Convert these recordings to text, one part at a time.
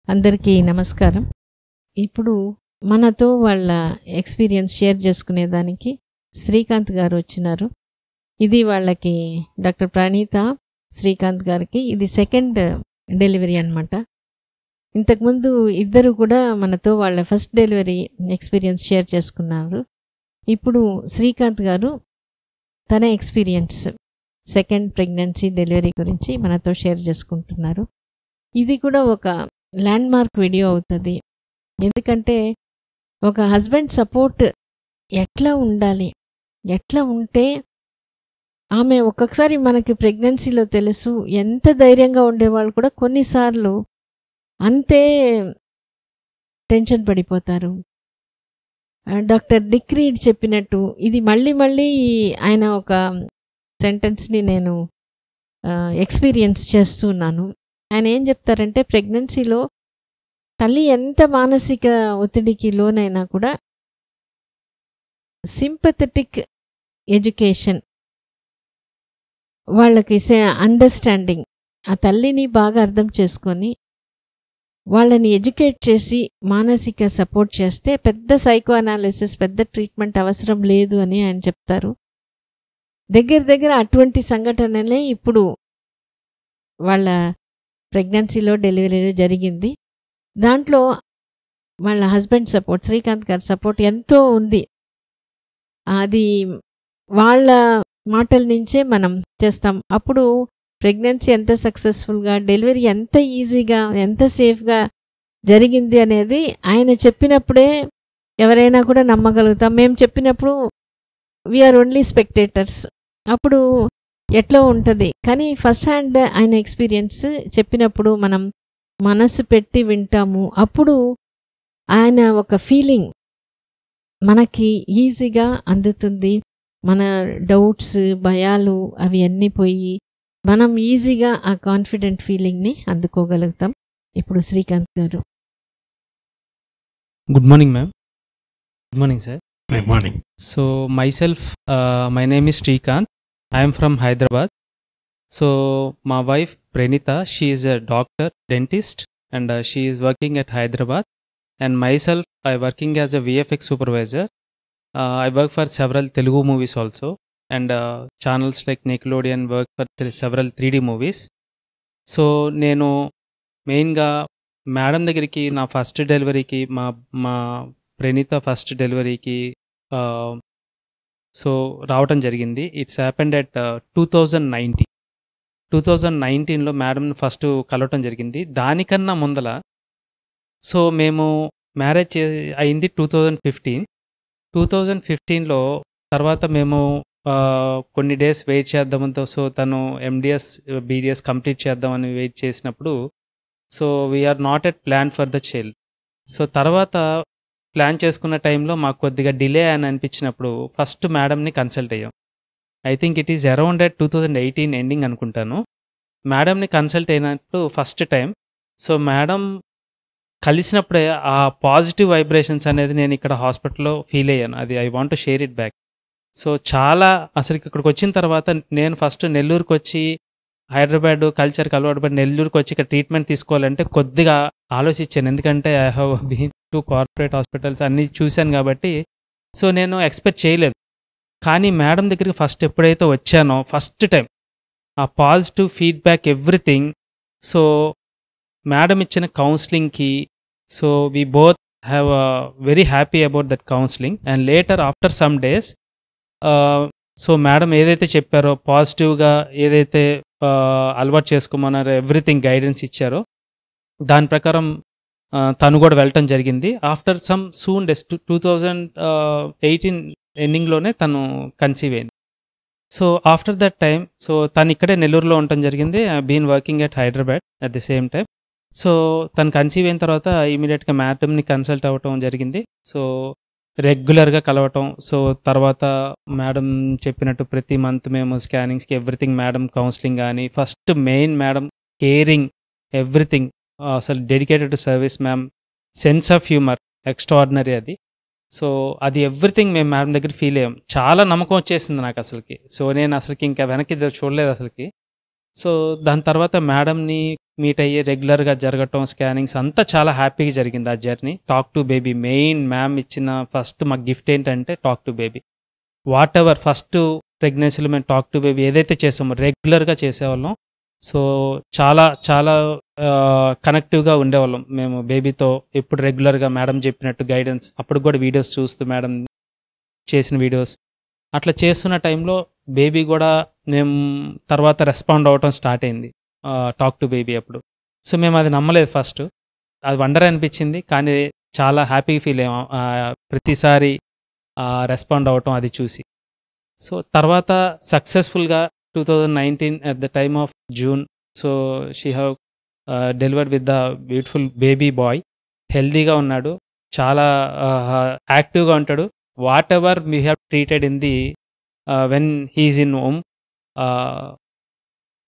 అందరికీ నమస్కారం. ఇప్పుడు మనతో వాళ్ళ ఎక్స్‌పీరియన్స్ షేర్ చేసుకునేదానికి శ్రీకాంత్ గారు వచ్చినారు. ఇది వాళ్ళకి డాక్టర్ ప్రణీత శ్రీకాంత్ గారికి ఇది సెకండ్ డెలివరీ అన్నమాట. ఇంతకుముందు ఇద్దరు కూడా మనతో వాళ్ళ ఫస్ట్ డెలివరీ ఎక్స్‌పీరియన్స్ షేర్ చేసుకున్నారు. ఇప్పుడు శ్రీకాంత్ గారు తన ఎక్స్‌పీరియన్స్ సెకండ్ ప్రెగ్నెన్సీ డెలివరీ గురించి మనతో షేర్ చేసుకుంటున్నారు. ఇది కూడా ఒక ల్యాండ్ మార్క్ వీడియో అవుతుంది. ఎందుకంటే ఒక హస్బెండ్ సపోర్ట్ ఎట్లా ఉండాలి, ఎట్లా ఉంటే ఆమె ఒక్కొక్కసారి మనకి ప్రెగ్నెన్సీలో తెలుసు ఎంత ధైర్యంగా ఉండేవాళ్ళు కూడా కొన్నిసార్లు అంతే టెన్షన్ పడిపోతారు. డాక్టర్ డిక్ రీడ్ చెప్పినట్టు ఇది మళ్ళీ మళ్ళీ ఆయన ఒక సెంటెన్స్ని నేను ఎక్స్పీరియన్స్ చేస్తున్నాను. ఆయన ఏం చెప్తారంటే ప్రెగ్నెన్సీలో తల్లి ఎంత మానసిక ఒత్తిడికి లోనైనా కూడా సింపథెటిక్ ఎడ్యుకేషన్, వాళ్ళకి అండర్స్టాండింగ్, ఆ తల్లిని బాగా అర్థం చేసుకొని వాళ్ళని ఎడ్యుకేట్ చేసి మానసిక సపోర్ట్ చేస్తే పెద్ద సైకో అనాలిసిస్, పెద్ద ట్రీట్మెంట్ అవసరం లేదు అని ఆయన చెప్తారు. దగ్గర అటువంటి సంఘటనలే ఇప్పుడు వాళ్ళ ప్రెగ్నెన్సీలో డెలివరీలో జరిగింది. దాంట్లో వాళ్ళ హస్బెండ్ సపోర్ట్, శ్రీకాంత్ గారి సపోర్ట్ ఎంతో ఉంది. అది వాళ్ళ మాటల నుంచే మనం చేస్తాం. అప్పుడు ప్రెగ్నెన్సీ ఎంత సక్సెస్ఫుల్గా, డెలివరీ ఎంత ఈజీగా, ఎంత సేఫ్గా జరిగింది అనేది ఆయన చెప్పినప్పుడే ఎవరైనా కూడా నమ్మగలుగుతాం. మేము చెప్పినప్పుడు వీఆర్ ఓన్లీ స్పెక్టేటర్స్. అప్పుడు ఎట్లా ఉంటుంది, కానీ ఫస్ట్ హ్యాండ్ ఆయన ఎక్స్పీరియన్స్ చెప్పినప్పుడు మనం మనసు పెట్టి వింటాము. అప్పుడు ఆయన ఒక ఫీలింగ్ మనకి ఈజీగా అందుతుంది. మన డౌట్స్, భయాలు అవి అన్నీ పోయి మనం ఈజీగా ఆ కాన్ఫిడెంట్ ఫీలింగ్ని అందుకోగలుగుతాం. ఇప్పుడు శ్రీకాంత్ గారు. Good morning, ma'am. Good morning, sir. Good morning. So, myself, my name is Srikanth. I am from Hyderabad. So, my wife Pranita, she is a doctor, dentist, and she is working at Hyderabad. And myself, I working as a VFX supervisor. I work for several Telugu movies also, and channels like Nickelodeon work for several 3D movies. So, నేను మెయిన్గా madam దగ్గరికి నా first డెలివరీకి మా Praneetha first డెలివరీకి so రావటం జరిగింది. It's happened at 2019లో మేడంని ఫస్ట్ కలవటం జరిగింది. దానికన్నా ముందల సో మేము మ్యారేజ్ అయింది 2015లో. తర్వాత మేము కొన్ని డేస్ వెయిట్ చేద్దామంతో, సో తను MDS BDS కంప్లీట్ చేద్దామని వెయిట్ చేసినప్పుడు so we're not at plan for the child. So తర్వాత ప్లాన్ చేసుకున్న టైంలో మాకు కొద్దిగా డిలే అని అనిపించినప్పుడు ఫస్ట్ మేడంని కన్సల్ట్ అయ్యాం. I think it is around at 2018 ending అనుకుంటాను. మేడంని కన్సల్ట్ అయినప్పుడు ఫస్ట్ టైం సో మేడం కలిసినప్పుడే ఆ పాజిటివ్ వైబ్రేషన్స్ అనేది నేను ఇక్కడ హాస్పిటల్లో ఫీల్ అయ్యాను. అది I want to share it back. So చాలా అసలు ఇక్కడికి వచ్చిన తర్వాత నేను ఫస్ట్ నెల్లూరుకి వచ్చి హైదరాబాద్ కల్చర్కి అలవాటు పడి నెల్లూరుకి వచ్చి ఇక్కడ ట్రీట్మెంట్ తీసుకోవాలంటే కొద్దిగా ఆలోచించాను. ఎందుకంటే I have been to corporate hospitals అన్నీ చూశాను కాబట్టి సో నేను ఎక్స్పెక్ట్ చేయలేదు. కానీ మేడం దగ్గరికి ఫస్ట్ ఎప్పుడైతే వచ్చానో ఫస్ట్ టైం ఆ positive feedback everything, so madam ఇచ్చిన కౌన్సిలింగ్కి so we both have very happy about that counselling. And later after some days so madam ఏదైతే చెప్పారో పాజిటివ్గా ఏదైతే అలవాటు చేసుకోమన్నారో ఎవ్రీథింగ్ గైడెన్స్ ఇచ్చారో దాని ప్రకారం తను కూడా వెళ్ళటం జరిగింది. ఆఫ్టర్ సమ్ సూన్ డేస్ 2018 ఎండింగ్లోనే తను కన్సీవ్ అయింది. So after that time so తను ఇక్కడే నెల్లూరులో ఉండటం జరిగింది. Been working at Hyderabad at the same time. So తను కన్సీవ్ అయిన తర్వాత ఇమీడియట్గా మేడంని కన్సల్ట్ అవ్వటం జరిగింది. సో రెగ్యులర్గా కలవటం, సో తర్వాత మేడం చెప్పినట్టు ప్రతి మంత్ మేము స్కానింగ్స్కి ఎవ్రీథింగ్ మేడం కౌన్సిలింగ్ కానీ first main madam caring everything, అసలు dedicated to service ma'am, sense of humour extraordinary అది. సో అది ఎవ్రీథింగ్ మేము మేడం దగ్గర ఫీల్ అయ్యాం. చాలా నమ్మకం వచ్చేసింది నాకు అసలుకి. సో నేను అసలుకి ఇంకా వెనక్కి చూడలేదు అసలుకి. సో దాని తర్వాత మేడంని మీట్ అయ్యి రెగ్యులర్గా జరగటం, స్కానింగ్స్ అంతా చాలా హ్యాపీగా జరిగింది ఆ journey. Talk to baby main ma'am ఇచ్చిన ఫస్ట్ మాకు గిఫ్ట్ ఏంటంటే talk to baby. What ever first ప్రెగ్నెన్సీలో మేము టాక్ టు బేబీ ఏదైతే చేసామో రెగ్యులర్గా చేసేవాళ్ళం. సో చాలా చాలా కనెక్టివ్గా ఉండేవాళ్ళం మేము బేబీతో. ఎప్పుడు రెగ్యులర్గా మేడం చెప్పినట్టు గైడెన్స్, అప్పుడు కూడా వీడియోస్ చూస్తూ మేడం చేసిన వీడియోస్ అట్లా చేస్తున్న టైంలో బేబీ కూడా మేము తర్వాత రెస్పాండ్ అవ్వటం స్టార్ట్ అయింది టాక్ టు బేబీ అప్పుడు. సో మేము అది నమ్మలేదు ఫస్ట్, అది వండర్ అనిపించింది, కానీ చాలా హ్యాపీ ఫీల్ అయ్యాం ప్రతిసారి రెస్పాండ్ అవ్వటం అది చూసి. సో తర్వాత సక్సెస్ఫుల్గా 2019 at the time of June, so she have delivered with the beautiful baby boy. హెల్దీగా ఉన్నాడు, చాలా యాక్టివ్గా ఉంటాడు. Whatever we have treated in the when he's in home,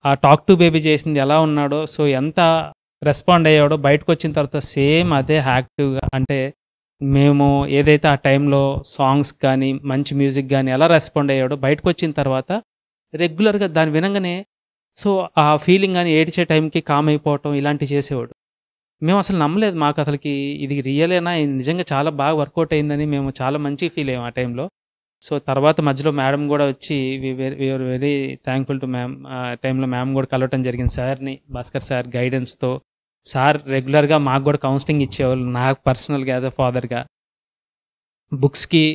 uh talk to baby చేసింది ఎలా ఉన్నాడో, సో ఎంత రెస్పాండ్ అయ్యాడో బయటకు వచ్చిన తర్వాత సేమ్ అదే యాక్టివ్గా. అంటే మేము ఏదైతే ఆ టైంలో సాంగ్స్ కానీ మంచి మ్యూజిక్ కానీ ఎలా రెస్పాండ్ అయ్యాడో బయటకు వచ్చిన తర్వాత రెగ్యులర్గా దాన్ని వినంగానే సో ఆ ఫీలింగ్ కానీ ఏడ్చే టైంకి కామ్ అయిపోవటం ఇలాంటివి చేసేవాడు. మేము అసలు నమ్మలేదు, మాకు అసలుకి ఇది రియలేనా, ఇది నిజంగా చాలా బాగా వర్కౌట్ అయిందని మేము చాలా మంచిగా ఫీల్ అయ్యాం ఆ టైంలో. సో తర్వాత మధ్యలో మేడం కూడా వచ్చి we're very thankful to ma'am. ఆ టైంలో మ్యామ్ కూడా కలవటం జరిగింది సార్ని, భాస్కర్ సార్ గైడెన్స్తో. సార్ రెగ్యులర్గా మాకు కూడా కౌన్సిలింగ్ ఇచ్చేవాళ్ళు, నాకు పర్సనల్గా యాజ్ అ ఫాదర్గా. బుక్స్కి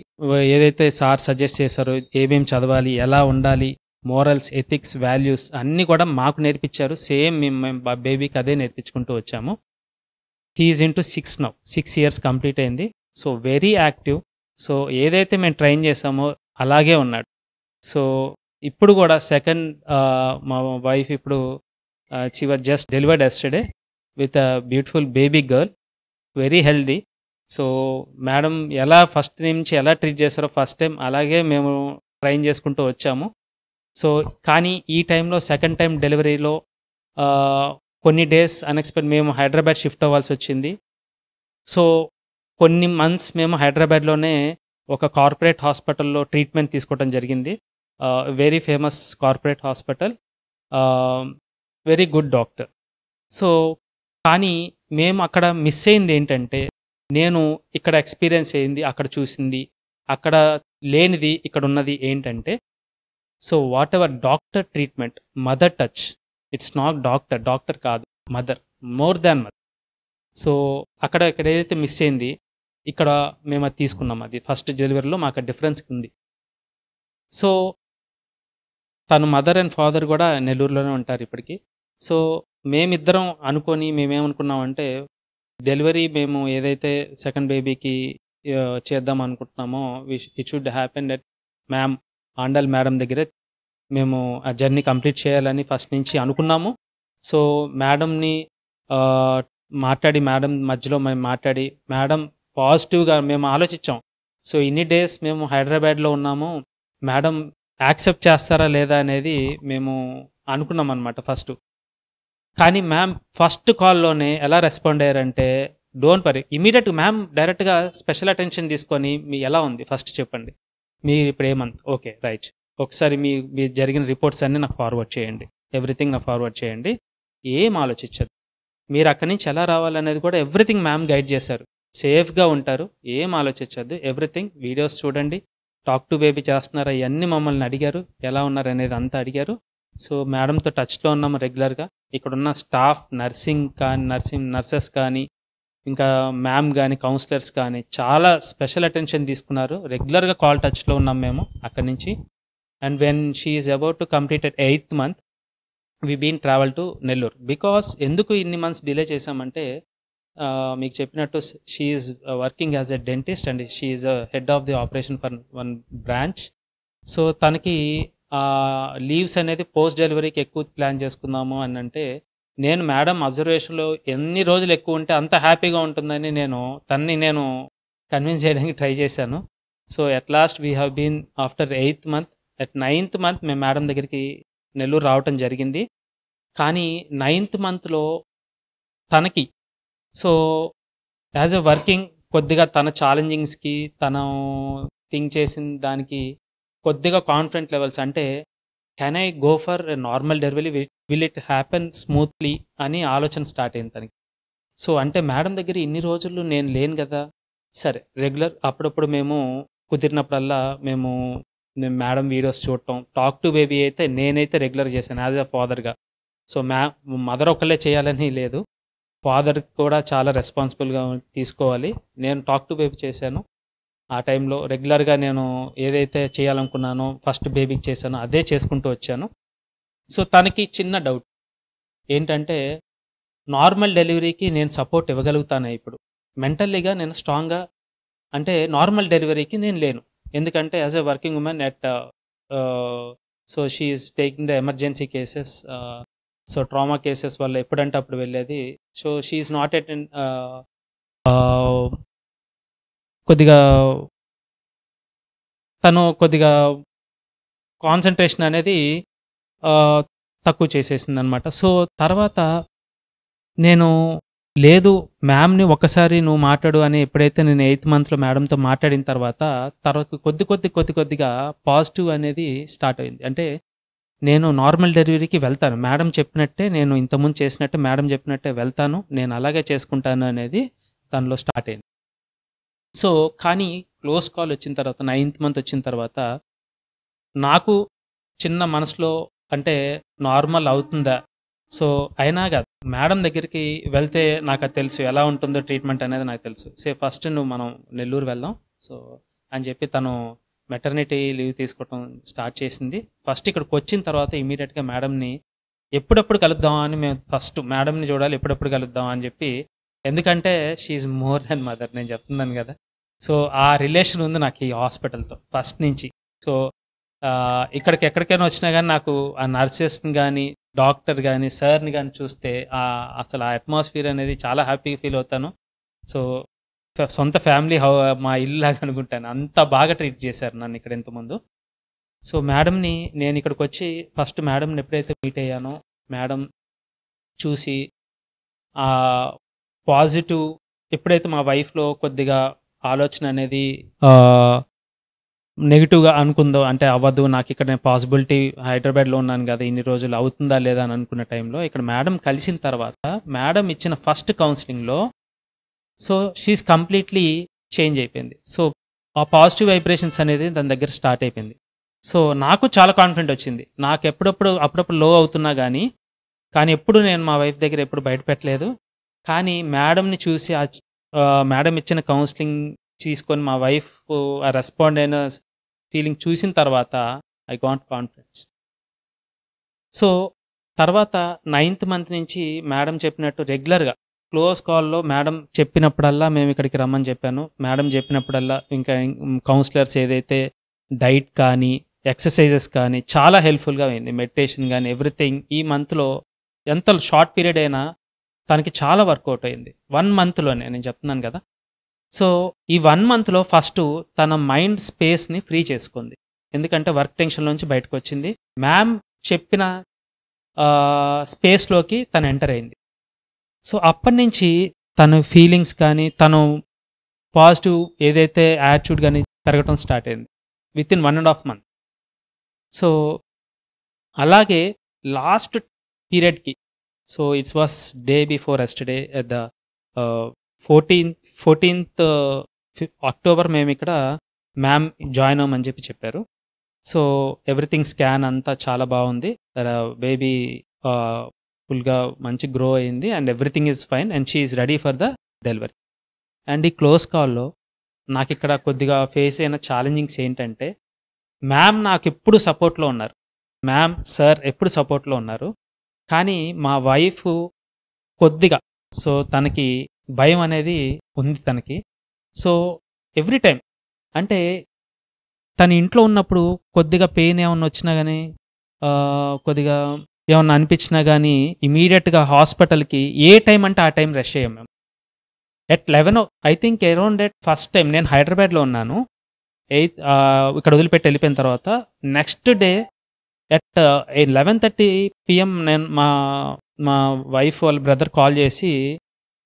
ఏదైతే సార్ సజెస్ట్ చేశారో ఏమేమి చదవాలి, ఎలా ఉండాలి, మోరల్స్, ఎథిక్స్, వాల్యూస్ అన్నీ కూడా మాకు నేర్పించారు. సేమ్ మేము బేబీకి అదే నేర్పించుకుంటూ వచ్చాము. హీఈస్ ఇంటూ 6 years కంప్లీట్ అయింది. So very active. సో ఏదైతే మేము ట్రైన్ చేసామో అలాగే ఉన్నాడు. సో ఇప్పుడు కూడా సెకండ్ మా వైఫ్ ఇప్పుడు she was just delivered yesterday with a beautiful baby girl, very healthy. So madam ఎలా ఫస్ట్ నుంచి ఎలా ట్రీట్ చేస్తారో ఫస్ట్ టైం అలాగే మేము ట్రైన్ చేసుకుంటూ వచ్చాము. సో కానీ ఈ టైంలో సెకండ్ టైం డెలివరీలో కొన్ని డేస్ అన్ఎక్స్పెక్ట్ మేము హైదరాబాద్ షిఫ్ట్ అవ్వాల్సి వచ్చింది. సో కొన్ని మంత్స్ మేము హైదరాబాద్లోనే ఒక కార్పొరేట్ హాస్పిటల్లో ట్రీట్మెంట్ తీసుకోవడం జరిగింది. Very famous corporate hospital, very good doctor. So కానీ మేము అక్కడ మిస్ అయింది ఏంటంటే, నేను ఇక్కడ ఎక్స్పీరియన్స్ అయింది అక్కడ చూసింది, అక్కడ లేనిది ఇక్కడ ఉన్నది ఏంటంటే, so whatever doctor treatment, mother touch, it's not doctor కాదు, mother, more than mother. So అక్కడ ఏదైతే మిస్ అయింది ఇక్కడ మేము అది తీసుకున్నాం. అది ఫస్ట్ డెలివరీలో మాకు డిఫరెన్స్ ఉంది. సో తను మదర్ అండ్ ఫాదర్ కూడా నెల్లూరులోనే ఉంటారు ఇప్పటికీ. సో మేమిద్దరం అనుకొని మేమేమనుకున్నామంటే, డెలివరీ మేము ఏదైతే సెకండ్ బేబీకి చేద్దాం అనుకుంటున్నామో it should happen that ma'am Andal madam దగ్గరే మేము ఆ జర్నీ కంప్లీట్ చేయాలని ఫస్ట్ నుంచి అనుకున్నాము. సో మేడంని మాట్లాడి, మేడం మధ్యలో మేము మాట్లాడి, మేడం పాజిటివ్గా మేము ఆలోచించాం. సో ఇన్ని డేస్ మేము హైదరాబాద్లో ఉన్నాము, మేడం యాక్సెప్ట్ చేస్తారా లేదా అనేది మేము అనుకున్నాం అనమాట ఫస్ట్. కానీ మ్యామ్ ఫస్ట్ కాల్లోనే ఎలా రెస్పాండ్ అయ్యారంటే, డోంట్ వరీ, ఇమీడియట్గా మ్యామ్ డైరెక్ట్గా స్పెషల్ అటెన్షన్ తీసుకొని మీ ఎలా ఉంది ఫస్ట్ చెప్పండి, మీరు ఇప్పుడు ఏమంత ఓకే రైట్, ఒకసారి మీ జరిగిన రిపోర్ట్స్ అన్నీ నాకు ఫార్వర్డ్ చేయండి, ఎవ్రీథింగ్ నాకు ఫార్వర్డ్ చేయండి, ఏం ఆలోచించదు, మీరు అక్కడి నుంచి ఎలా రావాలనేది కూడా ఎవ్రీథింగ్ మ్యామ్ గైడ్ చేశారు. సేఫ్గా ఉంటారు, ఏం ఆలోచించద్దు, ఎవ్రీథింగ్ వీడియోస్ చూడండి, టాక్ టు బేబీ చేస్తున్నారా ఇవన్నీ మమ్మల్ని అడిగారు, ఎలా ఉన్నారు అనేది అంతా అడిగారు. సో మేడంతో టచ్లో ఉన్నాము రెగ్యులర్గా. ఇక్కడున్న స్టాఫ్, నర్సెస్ కానీ ఇంకా మ్యామ్ కానీ కౌన్సిలర్స్ కానీ చాలా స్పెషల్ అటెన్షన్ తీసుకున్నారు. రెగ్యులర్గా కాల్ టచ్లో ఉన్నాం మేము అక్కడి నుంచి. And when she is about to complete at 8th month we been travel to Nellore. Because ఎందుకు ఇన్ని మంత్స్ డిలే చేసామంటే, మీకు చెప్పినట్టు she is working as a dentist and she is head of the operation for one branch. So తనకి leaves అనేది post డెలివరీకి ఎక్కువ plan చేసుకుందాము అని అంటే, నేను మేడం అబ్జర్వేషన్లో ఎన్ని రోజులు ఎక్కువ ఉంటే అంత హ్యాపీగా ఉంటుందని నేను కన్విన్స్ చేయడానికి ట్రై చేశాను. So at last we have been after 8th month, at 9th month మేము మేడం దగ్గరికి నెల్లూరు రావటం జరిగింది. కానీ 9th monthలో తనకి సో యాజ్ ఎ వర్కింగ్ కొద్దిగా తన ఛాలెంజింగ్స్కి తను థింక్ చేసిన దానికి కొద్దిగా కాన్ఫిడెంట్ లెవెల్స్ అంటే, can I go for a normal delivery will it happen smoothly అని ఆలోచన స్టార్ట్ అయింది తనకి. సో అంటే మేడం దగ్గర ఇన్ని రోజులు నేను లేను కదా, సరే రెగ్యులర్ అప్పుడప్పుడు మేము కుదిరినప్పుడల్లా మేము మేడం వీడియోస్ చూడటం, టాక్ టు బేబీ అయితే నేనైతే రెగ్యులర్ చేశాను యాజ్ అ ఫాదర్గా. సో మదర్ ఒకళ్ళే చేయాలని లేదు, ఫాదర్ కూడా చాలా రెస్పాన్సిబుల్గా తీసుకోవాలి. నేను టాక్ టు బేబీ చేశాను ఆ టైంలో. రెగ్యులర్గా నేను ఏదైతే చేయాలనుకున్నానో ఫస్ట్ బేబీకి చేశానో అదే చేసుకుంటూ వచ్చాను. సో తనకి చిన్న డౌట్ ఏంటంటే, నార్మల్ డెలివరీకి నేను సపోర్ట్ ఇవ్వగలుగుతాను ఇప్పుడు, మెంటల్లీగా నేను స్ట్రాంగ్గా, అంటే నార్మల్ డెలివరీకి నేను లేను. ఎందుకంటే as a working women at so she is taking the emergency cases, so trauma cases వల్ల ఎప్పుడంటే అప్పుడు వెళ్ళేది. So she is not at కొద్దిగా తను కొద్దిగా కాన్సన్ట్రేషన్ అనేది తక్కువ చేసేసింది అనమాట. సో తర్వాత నేను లేదు మ్యామ్ని ఒక్కసారి నువ్వు మాట్లాడు అని ఎప్పుడైతే నేను 8th మంత్లో మేడంతో మాట్లాడిన తర్వాత కొద్దిగా పాజిటివ్ అనేది స్టార్ట్ అయింది. అంటే నేను నార్మల్ డెలివరీకి వెళ్తాను, మేడం చెప్పినట్టే, నేను ఇంతకుముందు చేసినట్టే మేడం చెప్పినట్టే వెళ్తాను, నేను అలాగే చేసుకుంటాను అనేది తనలో స్టార్ట్ అయింది. సో కానీ క్లోజ్ కాల్ వచ్చిన తర్వాత 9th మంత్ వచ్చిన తర్వాత నాకు చిన్న మనసులో అంటే నార్మల్ అవుతుందా, సో అయినా కాదు మేడం దగ్గరికి వెళ్తే నాకు అది తెలుసు ఎలా ఉంటుందో ట్రీట్మెంట్ అనేది నాకు తెలుసు. ఫస్ట్ మనం నెల్లూరు వెళ్దాం సో అని చెప్పి తను మెటర్నిటీ లీవ్ తీసుకోవటం స్టార్ట్ చేసింది. ఫస్ట్ ఇక్కడికి వచ్చిన తర్వాత ఇమీడియట్గా మేడంని ఎప్పుడెప్పుడు కలుద్దాం అని, మేము ఫస్ట్ మేడంని చూడాలి ఎప్పుడెప్పుడు కలుద్దాం అని చెప్పి, ఎందుకంటే షీఈ్ మోర్ దెన్ మదర్, నేను చెప్తున్నాను కదా. సో ఆ రిలేషన్ ఉంది నాకు ఈ హాస్పిటల్తో ఫస్ట్ నుంచి. సో ఇక్కడికి ఎక్కడికైనా వచ్చినా కానీ నాకు ఆ నర్సెస్ని కానీ డాక్టర్ కానీ సార్ని కానీ చూస్తే అసలు ఆ అట్మాస్ఫియర్ అనేది చాలా హ్యాపీగా ఫీల్ అవుతాను. సో సొంత ఫ్యామిలీ మా ఇల్లు లాగా అనుకుంటాను, అంత బాగా ట్రీట్ చేశారు నన్ను ఇక్కడ ఇంతకుముందు. సో మేడంని నేను ఇక్కడికి వచ్చి ఫస్ట్ మేడంని ఎప్పుడైతే మీట్ అయ్యానో, మేడం చూసి పాజిటివ్, ఎప్పుడైతే మా వైఫ్లో కొద్దిగా ఆలోచన అనేది నెగిటివ్గా అనుకుందో, అంటే అవ్వదు నాకు ఇక్కడ నేను పాసిబిలిటీ హైదరాబాద్లో ఉన్నాను కదా ఇన్ని రోజులు అవుతుందా లేదా అని అనుకున్న టైంలో ఇక్కడ మేడం కలిసిన తర్వాత మేడం ఇచ్చిన ఫస్ట్ కౌన్సిలింగ్లో సో షీఈస్ కంప్లీట్లీ చేంజ్ అయిపోయింది. సో ఆ పాజిటివ్ వైబ్రేషన్స్ అనేది దాని దగ్గర స్టార్ట్ అయిపోయింది. సో నాకు చాలా కాన్ఫిడెంట్ వచ్చింది. నాకు అప్పుడప్పుడు లో అవుతున్నా కానీ ఎప్పుడు నేను మా వైఫ్ దగ్గర ఎప్పుడు బయట పెట్టలేదు. కానీ మేడంని చూసి మేడం ఇచ్చిన కౌన్సిలింగ్ తీసుకొని మా వైఫ్ ఆ రెస్పాండ్ అయిన ఫీలింగ్ చూసిన తర్వాత ఐ గాట్ కాన్ఫిడెన్స్. సో తర్వాత 9th మంత్ నుంచి మేడం చెప్పినట్టు రెగ్యులర్గా క్లోజ్ కాల్లో మేడం చెప్పినప్పుడల్లా మేము ఇక్కడికి రమ్మని చెప్పాను. మేడం చెప్పినప్పుడల్లా ఇంకా కౌన్సిలర్స్ ఏదైతే డైట్ కానీ ఎక్సర్సైజెస్ కానీ చాలా హెల్ప్ఫుల్గా అయింది, మెడిటేషన్ కానీ ఎవ్రీథింగ్. ఈ మంత్లో ఎంత షార్ట్ పీరియడ్ అయినా తనకి చాలా వర్కౌట్ అయింది 1 మంత్లోనే, నేను చెప్తున్నాను కదా. సో ఈ 1 మంత్లో ఫస్ట్ తన మైండ్ స్పేస్ని ఫ్రీ చేసుకుంది, ఎందుకంటే వర్క్ టెన్షన్లోంచి బయటకు వచ్చింది. మ్యామ్ చెప్పిన స్పేస్లోకి తను ఎంటర్ అయింది. సో అప్పటి నుంచి తన ఫీలింగ్స్ కానీ తను పాజిటివ్ ఏదైతే యాటిట్యూడ్ కానీ పెరగటం స్టార్ట్ అయింది వితిన్ 1.5 month. సో అలాగే లాస్ట్ పీరియడ్కి, so it's was day before yesterday at the 14th October మేము ఇక్కడ మ్యామ్ జాయిన్ అవ్వమని చెప్పారు. సో ఎవ్రీథింగ్ స్కాన్ అంతా చాలా బాగుంది, బేబీ ఫుల్గా మంచి గ్రో అయింది and everything is fine and she is ready for the delivery. And ఈ క్లోజ్ కాల్లో నాకు ఇక్కడ కొద్దిగా ఫేస్ అయిన ఛాలెంజింగ్స్ ఏంటంటే, మ్యామ్ నాకు ఎప్పుడు సపోర్ట్లో ఉన్నారు, మ్యామ్ సార్ ఎప్పుడు సపోర్ట్లో ఉన్నారు, కానీ మా వైఫ్ కొద్దిగా సో తనకి భయం అనేది ఉంది తనకి. సో ఎవ్రీ టైం అంటే తన ఇంట్లో ఉన్నప్పుడు కొద్దిగా పెయిన్ ఏమన్నా వచ్చినా కానీ కొద్దిగా ఏమన్నా అనిపించినా కానీ ఇమీడియట్గా హాస్పిటల్కి ఏ టైం అంటే ఆ టైం రష్ అయ్యాం మేము. At 11 I think around at first time నేను హైదరాబాద్లో ఉన్నాను, 8 ఇక్కడ వదిలిపెట్టి వెళ్ళిపోయిన తర్వాత నెక్స్ట్ డే ఎట్ 11:30 PM నేను మా వైఫ్ వాళ్ళ బ్రదర్ కాల్ చేసి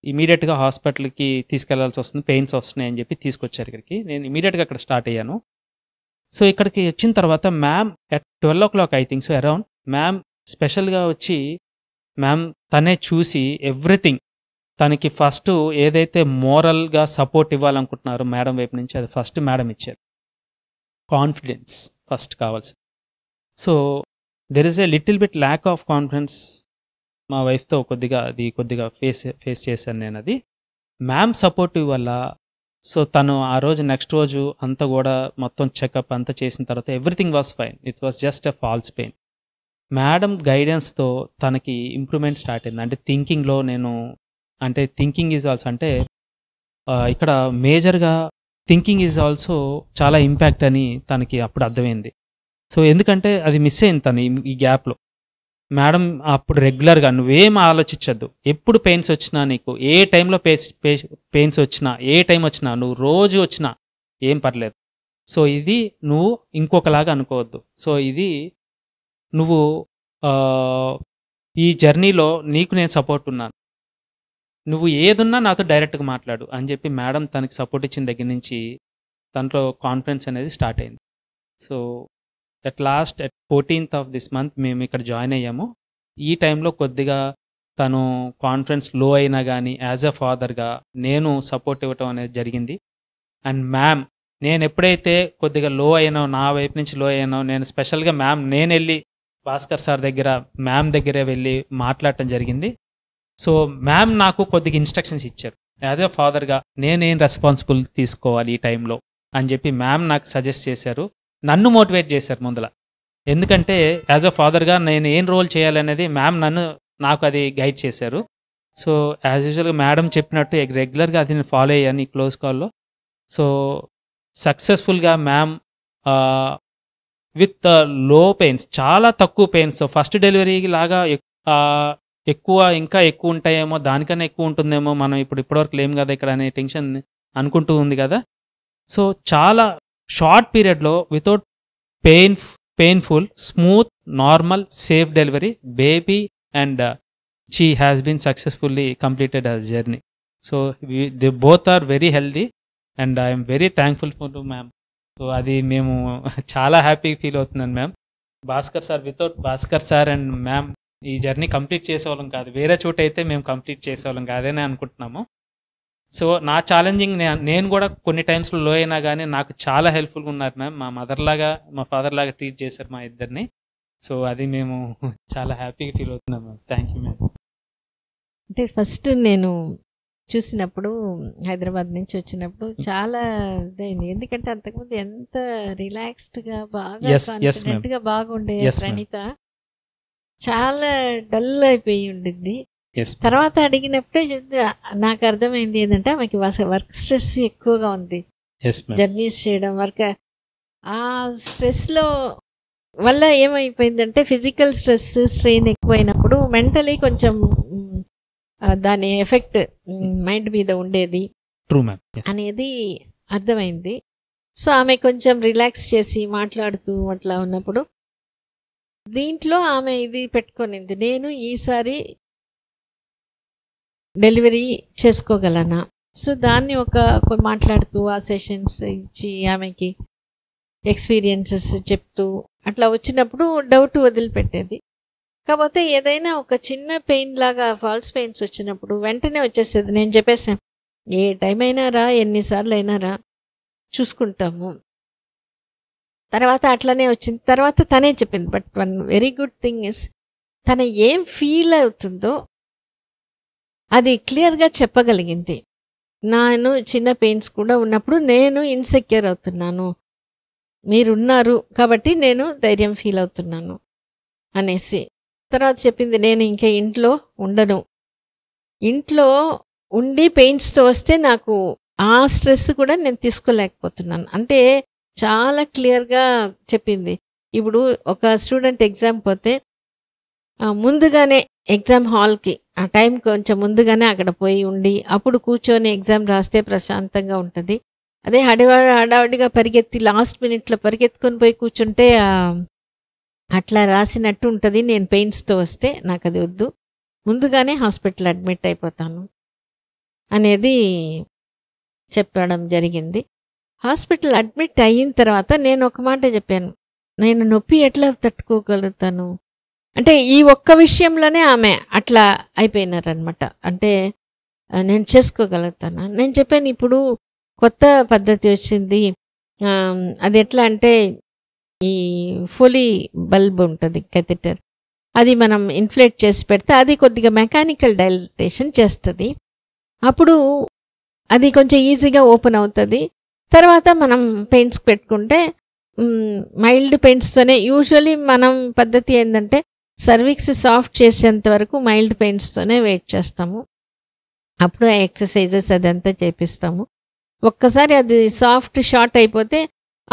ఇమీడియట్గా హాస్పిటల్కి తీసుకెళ్లాల్సి వస్తుంది, పెయిన్స్ వస్తున్నాయి అని చెప్పి తీసుకొచ్చారు ఇక్కడికి. నేను ఇమీడియట్గా అక్కడ స్టార్ట్ అయ్యాను. సో ఇక్కడికి వచ్చిన తర్వాత ma'am at 12 o'clock I think so around ma'am స్పెషల్గా వచ్చి మ్యామ్ తనే చూసి ఎవ్రీథింగ్ తనకి ఫస్ట్ ఏదైతే మోరల్గా సపోర్ట్ ఇవ్వాలనుకుంటున్నారో మేడం వైపు నుంచి అది ఫస్ట్ మేడం ఇచ్చారు. కాన్ఫిడెన్స్ ఫస్ట్ కావాల్సింది. So there is a little bit lack of confidence మా వైఫ్తో కొద్దిగా ఫేస్ చేశాను నేను. అది మ్యామ్ సపోర్టివ్ వల్ల సో తను ఆ రోజు నెక్స్ట్ రోజు అంతా కూడా మొత్తం చెకప్ అంతా చేసిన తర్వాత everything was fine. It was just a false pain. Madam గైడెన్స్తో తనకి ఇంప్రూవ్మెంట్ స్టార్ట్ అయింది. అంటే థింకింగ్లో థింకింగ్ ఈజ్ ఆల్సో ఇక్కడ మేజర్గా థింకింగ్ ఈజ్ ఆల్సో చాలా ఇంపాక్ట్ అని తనకి అప్పుడు అర్థమైంది. సో ఎందుకంటే అది మిస్ అయింది తను ఈ గ్యాప్లో. మేడం అప్పుడు రెగ్యులర్గా నువ్వేం ఆలోచించద్దు, ఎప్పుడు పెయిన్స్ వచ్చినా నీకు ఏ టైంలో పెయిన్స్ వచ్చినా ఏ టైం వచ్చినా నువ్వు రోజు వచ్చినా ఏం పర్లేదు. సో ఇది నువ్వు ఇంకొకలాగా అనుకోవద్దు. సో ఇది నువ్వు ఈ జర్నీలో నీకు నేను సపోర్ట్ ఉన్నాను, నువ్వు ఏదున్నా నాతో డైరెక్ట్గా మాట్లాడు అని చెప్పి మేడం తనకి సపోర్ట్ ఇచ్చిన దగ్గర నుంచి దాంట్లో కాన్ఫిడెన్స్ అనేది స్టార్ట్ అయింది. So at 14th of this month మేము ఇక్కడ జాయిన్ అయ్యాము. ఈ టైంలో కొద్దిగా తను కాన్ఫిడెన్స్ లో అయినా కానీ యాజ్ ఎ ఫాదర్గా నేను సపోర్ట్ ఇవ్వటం అనేది జరిగింది. అండ్ మ్యామ్ నేను ఎప్పుడైతే కొద్దిగా లో అయ్యానో, నా వైపు నుంచి లో అయ్యానో, నేను స్పెషల్గా నేను వెళ్ళి భాస్కర్ సార్ దగ్గర మ్యామ్ దగ్గరే వెళ్ళి మాట్లాడటం జరిగింది. సో మ్యామ్ నాకు కొద్దిగా ఇన్స్ట్రక్షన్స్ ఇచ్చారు. యాజ్ ఎ ఫాదర్గా నేనేం రెస్పాన్సిబుల్ తీసుకోవాలి ఈ టైంలో అని చెప్పి మ్యామ్ నాకు సజెస్ట్ చేశారు, నన్ను మోటివేట్ చేశారు ముందల. ఎందుకంటే యాజ్ అ ఫాదర్గా నేను ఏం రోల్ చేయాలనేది మ్యామ్ నాకు అది గైడ్ చేశారు. సో యాజ్ యూజువల్గా మేడం చెప్పినట్టు రెగ్యులర్గా అది నేను ఫాలో అయ్యాను ఈ క్లోజ్ కాల్లో. సో సక్సెస్ఫుల్గా మ్యామ్ విత్ లో పెయిన్స్, చాలా తక్కువ పెయిన్స్, ఫస్ట్ డెలివరీ లాగా ఇంకా ఎక్కువ ఉంటాయేమో, దానికన్నా ఎక్కువ ఉంటుందేమో, మనం ఇప్పటివరకు లేం కదా ఇక్కడ అనే టెన్షన్ అనుకుంటూ ఉంది కదా. సో చాలా షార్ట్ పీరియడ్లో without painful, smooth, normal, safe delivery baby and she has been successfully completed us journey. So they both are very healthy and I'm very thankful to ma'am. So అది మేము చాలా happy feel అవుతున్నాను ma'am. Without Bhaskar sir and ma'am ఈ journey complete చేసేవాళ్ళం కాదు, వేరే చోట అయితే మేము కంప్లీట్ చేసేవాళ్ళం కాదని అనుకుంటున్నాము. సో నా ఛాలెంజింగ్ నేను కూడా కొన్ని టైమ్స్లో లో అయినా కానీ నాకు చాలా హెల్ప్ఫుల్గా ఉన్నారు మ్యామ్. మా ఫాదర్ లాగా ట్రీట్ చేశారు మా ఇద్దరిని. సో అది మేము చాలా హ్యాపీగా ఫీల్ అవుతున్నాం మ్యామ్. Thank you ma'am. అంటే ఫస్ట్ నేను చూసినప్పుడు హైదరాబాద్ నుంచి వచ్చినప్పుడు చాలా ఇదైంది. ఎందుకంటే అంతకుముందు ఎంత రిలాక్స్డ్గా బాగా కాన్ఫిడెంట్గా బాగుండే ప్రణీత చాలా డల్ అయిపోయి ఉండింది. తర్వాత అడిగినప్పుడే నాకు అర్థమైంది ఏంటంటే ఆమెకి వర్క్ స్ట్రెస్ ఎక్కువగా ఉంది. జర్నీస్ చేయడం వర్క్, ఆ స్ట్రెస్లో వల్ల ఏమైపోయిందంటే ఫిజికల్ స్ట్రెయిన్ ఎక్కువైనప్పుడు మెంటలీ కొంచెం దాని ఎఫెక్ట్ మైండ్ మీద ఉండేది అనేది అర్థమైంది. సో ఆమె కొంచెం రిలాక్స్ చేసి మాట్లాడుతూ అట్లా ఉన్నప్పుడు దీంట్లో ఆమె ఇది పెట్టుకొనింది, నేను ఈసారి డెలివరీ చేసుకోగలనా. సో దాన్ని మాట్లాడుతూ ఆ సెషన్స్ ఇచ్చి ఆమెకి ఎక్స్పీరియన్సెస్ చెప్తూ అట్లా వచ్చినప్పుడు డౌట్ వదిలిపెట్టేది. కాకపోతే ఏదైనా ఒక చిన్న పెయిన్ లాగా ఫాల్స్ పెయిన్స్ వచ్చినప్పుడు వెంటనే వచ్చేసేది. నేను చెప్పేసాను, ఏ టైం అయినా రా, ఎన్నిసార్లు అయినా రా, చూసుకుంటాము. తర్వాత అట్లనే వచ్చింది. తర్వాత తనే చెప్పింది. But one very good thing is తన ఏం ఫీల్ అవుతుందో అది క్లియర్గా చెప్పగలిగింది. నేను చిన్న పెయిన్స్ కూడా ఉన్నప్పుడు నేను ఇన్సెక్యూర్ అవుతున్నాను, మీరున్నారు కాబట్టి నేను ధైర్యం ఫీల్ అవుతున్నాను అనేసి. తర్వాత చెప్పింది, నేను ఇంకా ఇంట్లో ఉండను, ఇంట్లో ఉండి పెయిన్స్తో వస్తే నాకు ఆ స్ట్రెస్ కూడా నేను తీసుకోలేకపోతున్నాను. అంటే చాలా క్లియర్గా చెప్పింది. ఇప్పుడు ఒక స్టూడెంట్ ఎగ్జామ్ పోతే ముందుగానే ఎగ్జామ్ హాల్కి ఆ టైం కొంచెం ముందుగానే అక్కడ పోయి ఉండి అప్పుడు కూర్చొని ఎగ్జామ్ రాస్తే ప్రశాంతంగా ఉంటుంది. అదే హడావిడిగా పరిగెత్తి లాస్ట్ మినిట్లో పరిగెత్తుకొని పోయి కూర్చుంటే అట్లా రాసినట్టు ఉంటుంది. నేను పెయిన్స్తో వస్తే నాకు అది వద్దు, ముందుగానే హాస్పిటల్ అడ్మిట్ అయిపోతాను అనేది చెప్పడం జరిగింది. హాస్పిటల్ అడ్మిట్ అయిన తర్వాత నేను ఒక మాట చెప్పాను, నేను నొప్పి ఎట్లా తట్టుకోగలుగుతాను, అంటే ఈ ఒక్క విషయంలోనే ఆమె అట్లా అయిపోయినారనమాట. అంటే నేను చేసుకోగలుగుతాను. నేను చెప్పాను ఇప్పుడు కొత్త పద్ధతి వచ్చింది. అది ఎట్లా అంటే ఈ ఫోలీ బల్బ్ ఉంటుంది కెథెటర్, అది మనం ఇన్ఫ్లేట్ చేసి పెడితే అది కొద్దిగా మెకానికల్ డైలటేషన్ చేస్తుంది. అప్పుడు అది కొంచెం ఈజీగా ఓపెన్ అవుతుంది. తర్వాత మనం పెయింట్స్ పెట్టుకుంటే మైల్డ్ పెయింట్స్తోనే యూజువలీ మనం పద్ధతి ఏంటంటే సర్విక్స్ సాఫ్ట్ చేసేంత వరకు మైల్డ్ పెయింట్స్తోనే వెయిట్ చేస్తాము. అప్పుడు ఎక్సర్సైజెస్ అదంతా చేపిస్తాము. ఒక్కసారి అది సాఫ్ట్ షార్ట్ అయిపోతే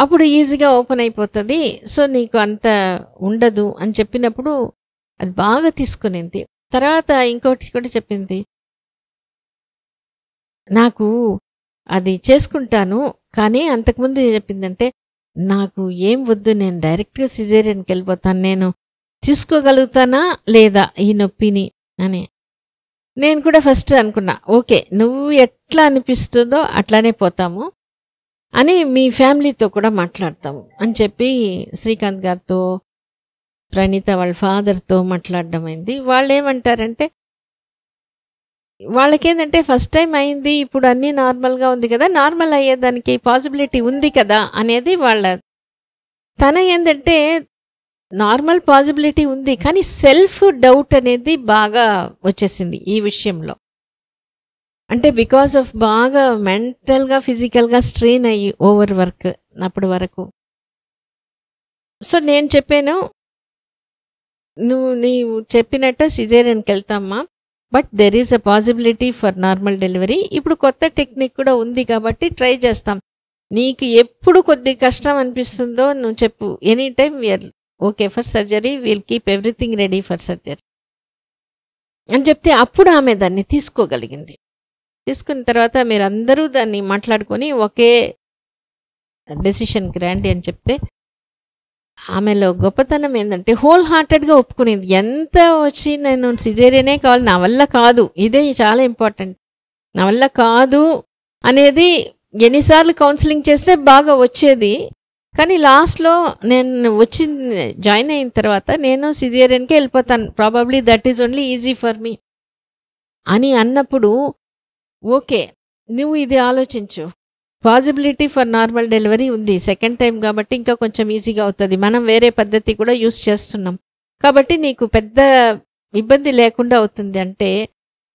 అప్పుడు ఈజీగా ఓపెన్ అయిపోతుంది. సో నీకు అంత ఉండదు అని చెప్పినప్పుడు అది బాగా తీసుకునింది. తర్వాత ఇంకోటి కూడా చెప్పింది, నాకు అది చేసుకుంటాను కానీ అంతకుముందు చెప్పిందంటే నాకు ఏం వద్దు, నేను డైరెక్ట్గా సిజేరియన్కి వెళ్ళిపోతాను, నేను తీసుకోగలుగుతానా లేదా ఈ నొప్పిని అని. నేను కూడా ఫస్ట్ అనుకున్నా, ఓకే నువ్వు ఎట్లా అనిపిస్తుందో అట్లానే పోతాము అని మీ ఫ్యామిలీతో కూడా మాట్లాడతాము అని చెప్పి శ్రీకాంత్ గారితో, ప్రణీత వాళ్ళ ఫాదర్తో మాట్లాడడం అయింది. వాళ్ళు ఏమంటారంటే వాళ్ళకేంటంటే ఫస్ట్ టైం అయింది, ఇప్పుడు అన్నీ నార్మల్గా ఉంది కదా, నార్మల్ అయ్యేదానికి పాసిబిలిటీ ఉంది కదా అనేది వాళ్ళ. తన ఏంటంటే నార్మల్ పాసిబిలిటీ ఉంది కానీ సెల్ఫ్ డౌట్ అనేది బాగా వచ్చేసింది ఈ విషయంలో. అంటే బికాస్ ఆఫ్ బాగా మెంటల్గా ఫిజికల్గా స్ట్రెయిన్ అయ్యి ఓవర్ వర్క్ అప్పటి వరకు. సో నేను చెప్పాను, నీవు చెప్పినట్టు సిజేరియన్కి వెళ్తామ్మా, but there is a possibility for normal delivery. ఇప్పుడు కొత్త టెక్నిక్ కూడా ఉంది కాబట్టి ట్రై చేస్తాం. నీకు ఎప్పుడు కొద్ది కష్టం అనిపిస్తుందో నువ్వు చెప్పు, any time we're okay for surgery, we'll keep everything ready for surgery అని చెప్తే అప్పుడు ఆమె దాన్ని తీసుకోగలిగింది. తీసుకున్న తర్వాత మీరందరూ దాన్ని మాట్లాడుకొని ఒకే డెసిషన్కి రండి అని చెప్తే ఆమెలో గొప్పతనం ఏంటంటే హోల్ హార్టెడ్గా ఒప్పుకునేది. ఎంత వచ్చి నేను సిజేరియనే కావాలి, నా వల్ల కాదు, ఇదే చాలా ఇంపార్టెంట్, నా వల్ల కాదు అనేది ఎన్నిసార్లు కౌన్సిలింగ్ చేస్తే బాగా వచ్చేది. కానీ లాస్ట్లో నేను జాయిన్ అయిన తర్వాత నేను సిజేరియన్కే వెళ్ళిపోతాను, probably that is only easy for me అని అన్నప్పుడు ఓకే నువ్వు ఇది ఆలోచించు, పాసిబిలిటీ ఫర్ నార్మల్ డెలివరీ ఉంది, సెకండ్ టైం కాబట్టి ఇంకా కొంచెం ఈజీగా అవుతుంది, మనం వేరే పద్ధతి కూడా యూస్ చేస్తున్నాం కాబట్టి నీకు పెద్ద ఇబ్బంది లేకుండా అవుతుంది అంటే